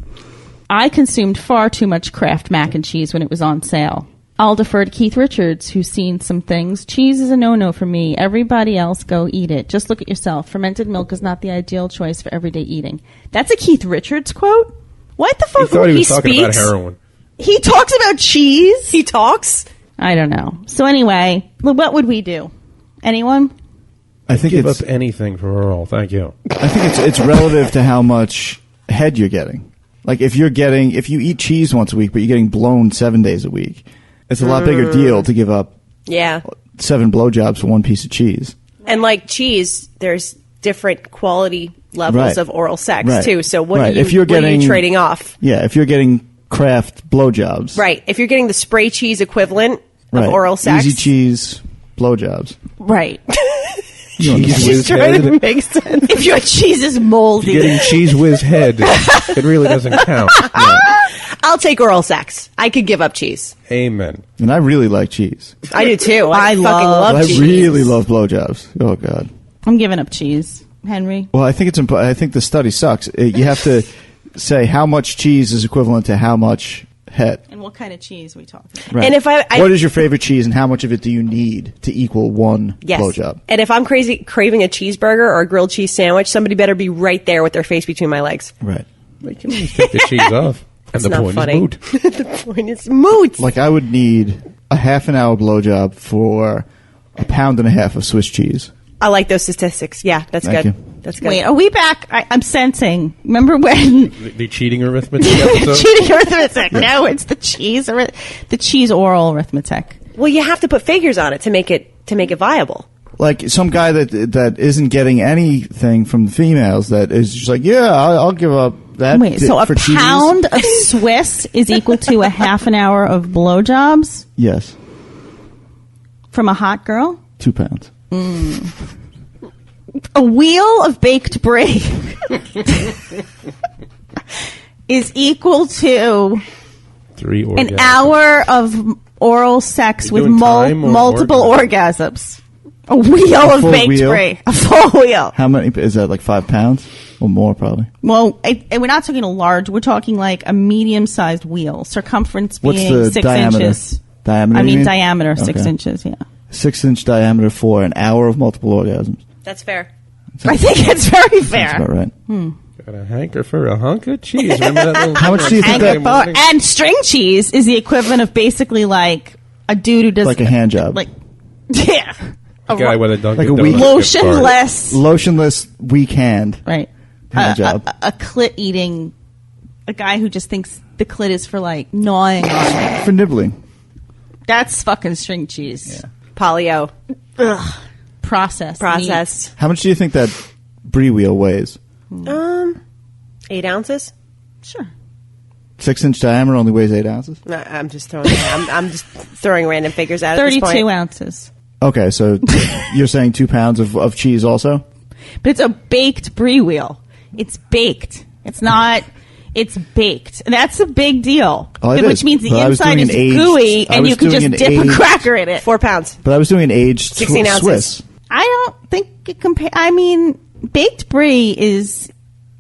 I consumed far too much Kraft mac and cheese when it was on sale. I'll defer to Keith Richards, who's seen some things. Cheese is a no-no for me. Everybody else go eat it. Just look at yourself. Fermented milk is not the ideal choice for everyday eating. That's a Keith Richards quote? What the fuck? He thought he was talking speaks? about heroin. He talks about cheese? He talks? I don't know. So anyway, what would we do? Anyone? I think Give it's up anything for oral. Thank you. I think it's relative to how much head you're getting. Like if you eat cheese once a week, but you're getting blown 7 days a week, it's a lot bigger deal to give up 7 blowjobs for one piece of cheese. And like cheese, there's different quality levels of oral sex too. So what are you trading off? Yeah, if you're getting Kraft blowjobs. Right. If you're getting the spray cheese equivalent of oral sex. Easy cheese blowjobs. Right. Cheese whiz Trying to head. make sense. If your cheese is moldy. You're getting cheese whiz head. It really doesn't count. I'll take oral sex. I could give up cheese. Amen. And I really like cheese. I do too. I fucking love love I cheese. really love blowjobs. Oh God. I'm giving up cheese. Henry? Well, I think it's important. I think the study sucks. You have to say how much cheese is equivalent to how much head. And what kind of cheese are we talking about? Right. And if I what is your favorite cheese, and how much of it do you need to equal one blowjob? And if I'm craving a cheeseburger or a grilled cheese sandwich, somebody better be right there with their face between my legs. Right. We can just take the cheese off. And It's the not point funny. is moot. The point is moot. Like I would need a half an hour blowjob for a pound and a half of Swiss cheese. I like those statistics. Yeah, that's Thank good. you. That's good. Wait, are we back? I'm sensing. Remember when The cheating arithmetic episode? cheating arithmetic? No, it's the cheese oral arithmetic. Well, you have to put figures on it to make it viable. Like some guy that isn't getting anything from the females that is just like, yeah, I'll give up that. Wait, so a for cheese. pound of Swiss is equal to a half an hour of blowjobs Yes, from a hot girl? 2 pounds. A wheel of baked brie is equal to 3 an orgasms. hour of oral sex You with doing time or multiple orgasms. A wheel of full baked wheel? brie. A full wheel. How many is that? Like 5 pounds or more, probably. Well, and we're not talking a large. We're talking like a medium-sized wheel. Circumference What's being the 6 diameter? inches. Diameter? I you mean diameter, 6 Okay. inches, yeah. 6-inch diameter for an hour of multiple orgasms. That's fair. I think it's very fair. That's about right. Got a hanker for a hunk of cheese. Remember that little How much do you think And, that? and string cheese is the equivalent of basically like a dude who does Like a hand job. Like, yeah. A guy with a Dunkin' Like a weak- Donuts gift card. Lotionless. Lotionless weak hand. Right. Hand job. A clit eating, a guy who just thinks the clit is for like gnawing on it. For nibbling. That's fucking string cheese. Polio. Processed. Processed. How much do you think that brie wheel weighs? 8 ounces? Meat. Sure. 6-inch diameter only weighs 8 ounces. No, I'm just throwing. I'm just throwing random figures out. At this 32 point. ounces. Okay, so you're saying 2 pounds of cheese also? But it's a baked brie wheel. It's baked. It's not. It's baked. That's a big deal. Oh, it which is. means the But I was inside doing is an aged- gooey, I and was you can doing just an dip a aged- cracker in it. 4 pounds. But I was doing an aged 16 ounces. Swiss. I don't think it compare. I mean, baked brie is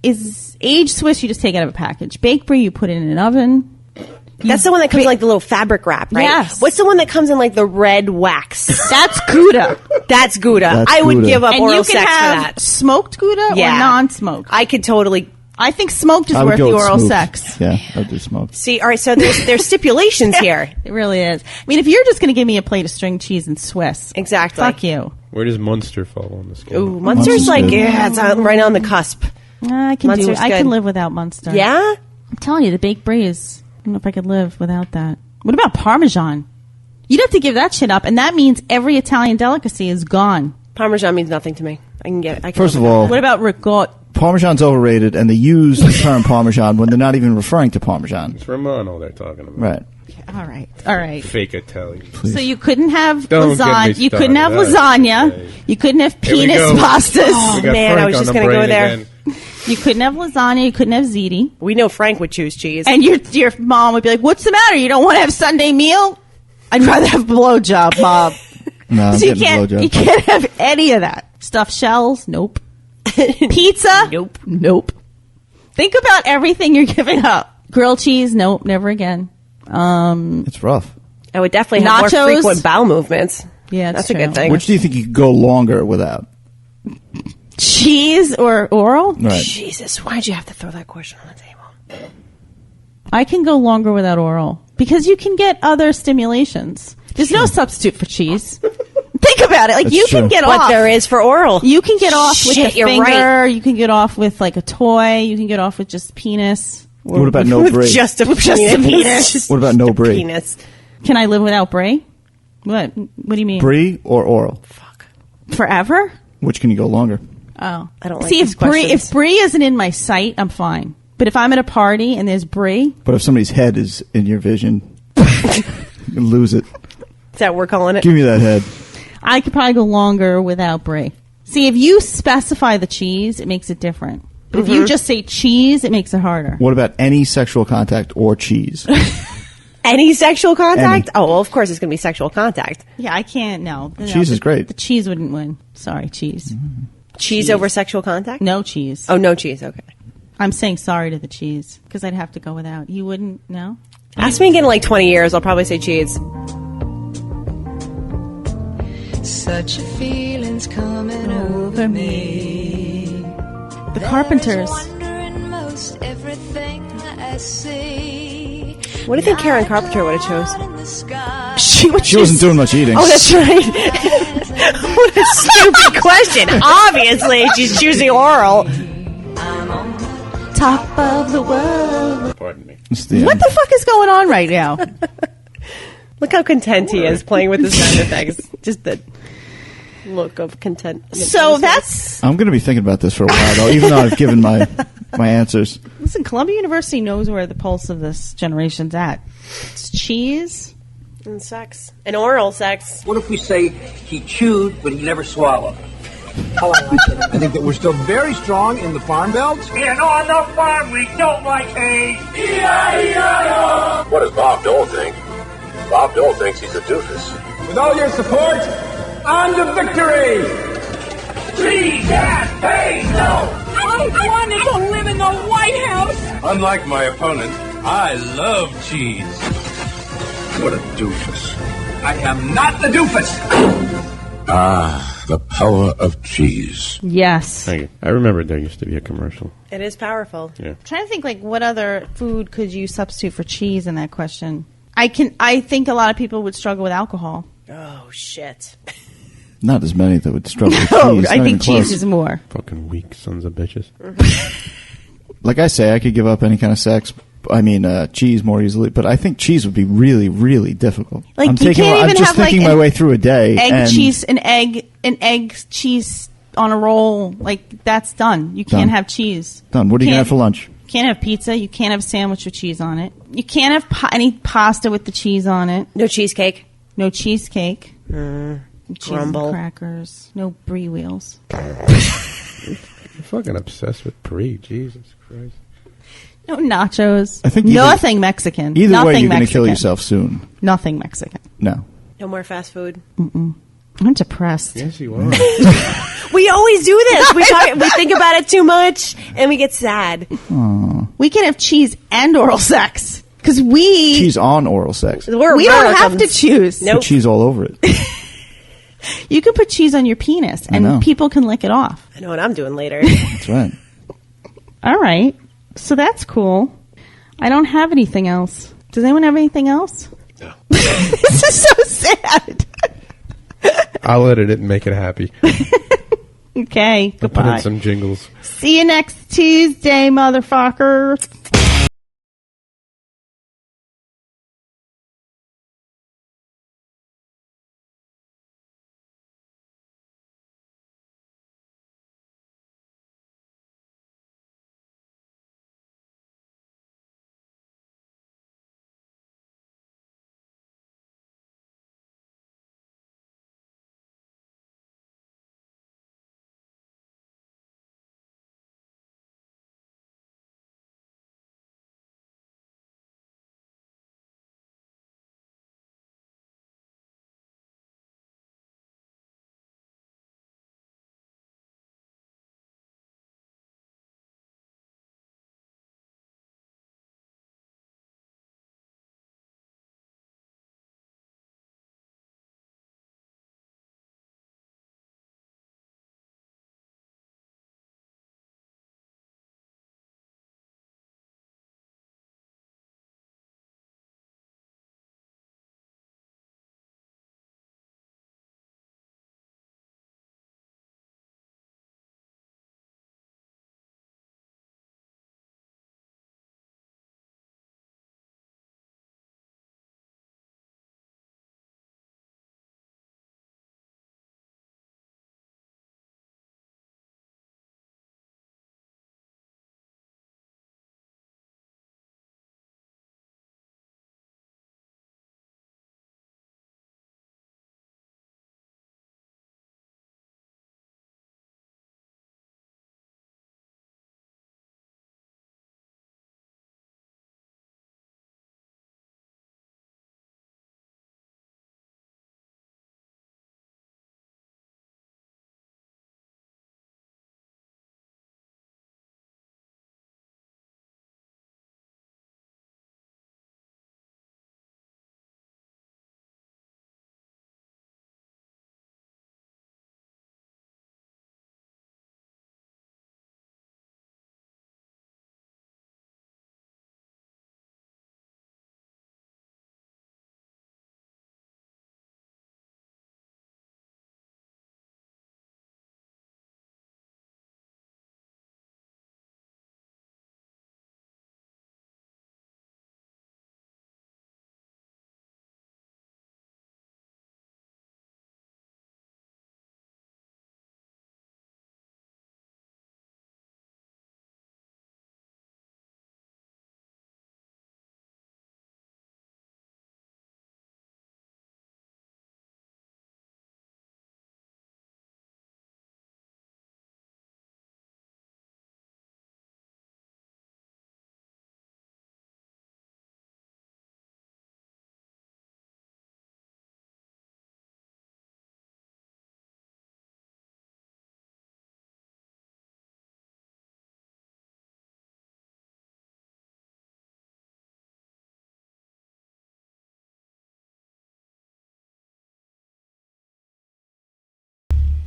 aged Swiss. You just take it out of a package. Baked brie, you put it in an oven. That's the one that comes in like the little fabric wrap, right? Yes. What's the one that comes in like the red wax? That's Gouda. That's Gouda. That's I would Gouda. give up And oral you can sex for have that. smoked Gouda Yeah. or non-smoked. I could totally I think smoked is I would worth go the with oral smoked. sex. Yeah, I'd do smoked. see. All right, so there's stipulations here. It really is. I mean, if you're just going to give me a plate of string cheese and Swiss, Exactly. fuck you. Where does Munster fall on the scale? Ooh, Munster's Munster's like good. yeah, it's right on the cusp. I can Munster's I can good. live without Munster. Yeah. I'm telling you, the baked brie is. I don't know if I could live without that. What about Parmesan? You'd have to give that shit up, and that means every Italian delicacy is gone. Parmesan means nothing to me. I can First live of with all, What about ricotta? Parmesan's overrated, and they use the term Parmesan when they're not even referring to Parmesan. It's Romano they're talking about. Right. All right. Fake Italian. So you couldn't have Don't get lasagna. me You couldn't have started. lasagna. Okay. You couldn't have Here we penis go. pastas. We got man, I Frank was on just the gonna go brain there. again. You couldn't have lasagna. You couldn't have ziti. that. We know Frank would choose cheese. And your mom would be like, "What's the matter? You don't want to have Sunday meal? I'd rather have blowjob, Mom." No, I'm So you getting a blowjob. can't have any of that. Stuffed shells? Nope. Pizza? Nope. Think about everything you're giving up. Grilled cheese? Nope. Never again. It's rough. I would definitely have Nachos? more frequent bowel movements. Yeah, That's true. a good thing. Which do you think you could go longer without? Cheese or oral? Right. Jesus, why'd you have to throw that question on the table? I can go longer without oral because you can get other stimulations. There's no substitute for cheese. Think about it. Like That's you can true. get What off. there is for oral. You can get off with Shit, a you're finger. right. You can get off with like a toy. You can get off with just penis. Or What about no With brie? just a With just a penis. penis. What about no brie? Penis. Can I live without brie? What? What do you mean? Brie or oral? Forever? Which can you go longer? Oh, I don't like See, these if brie questions. isn't in my sight, I'm fine. But if I'm at a party and there's brie, But if somebody's head is in your vision, you lose it. Is that what we're calling it? Give me that head. I could probably go longer without brie. See, if you specify the cheese, it makes it different. But if you just say cheese, it makes it harder. What about any sexual contact or cheese? Any sexual contact? Any. Oh, well, of course it's going to be sexual contact. Yeah, I can't. No, Cheese is great. The cheese wouldn't win. Sorry, cheese. Cheese over sexual contact? No cheese. Oh, no cheese. Okay. I'm saying sorry to the cheese because I'd have to go without. You wouldn't? No. Ask me again in like 20 years. I'll probably say cheese. Such a feeling's coming over me. The Carpenters. Most everything I see. What do you think Karen Carpenter would have chose? She wasn't doing much eating. Oh, that's right. What a stupid question. Obviously, she's choosing oral. Top of the world. Pardon me. What the fuck is going on right now? Look how content he is playing with his sound effects. Just the look of content. So that's... I'm going to be thinking about this for a while, though, even though I've given my answers. Listen, Columbia University knows where the pulse of this generation's at. It's cheese. And sex. And oral sex. What if we say he chewed, but he never swallowed? Oh, I think that we're still very strong in the farm belt. And on the farm, we don't like hay. E-I-E-I-O. What does Bob Dole think? Bob Dole thinks he's a doofus. With all your support, on to victory! Cheese, yes, hay, no. I wanted to live in the White House. Unlike my opponent, I love cheese. What a doofus. I am not the doofus! Ah, the power of cheese. Yes. Thank you. I remember there used to be a commercial. It is powerful. Yeah. I'm trying to think, like, what other food could you substitute for cheese in that question? I think a lot of people would struggle with alcohol. Oh, shit. Not as many that would struggle with No, cheese. I Not think even cheese close. is more. Fucking weak sons of bitches. Like I say, I could give up any kind of sex. Cheese more easily, but I think cheese would be really, really difficult. Like, I'm you can't even just have, thinking like, my way through a day. An egg cheese on a roll, like, that's done. You can't Done. have cheese. Done. What are you going to have for lunch? You can't have pizza. You can't have a sandwich with cheese on it. You can't have any pasta with the cheese on it. No cheesecake. No cheesecake. Grumble. And crackers. No brie wheels. You're fucking obsessed with brie. Jesus Christ. No nachos. I think nothing Mexican. Either nothing way, you're going to Mexican. kill yourself soon. Nothing Mexican. No. No more fast food. I'm depressed. Yes, you are. We always do this. We think about it too much, and we get sad. Aww. We can have cheese and oral sex because cheese on oral sex. We don't have to choose. Put cheese all over it. You can put cheese on your penis, and people can lick it off. I know what I'm doing later. That's right. All right. So that's cool. I don't have anything else. Does anyone have anything else? No. This is so sad. I'll edit it and make it happy. Okay. I'll put Goodbye. in some jingles. See you next Tuesday, motherfucker.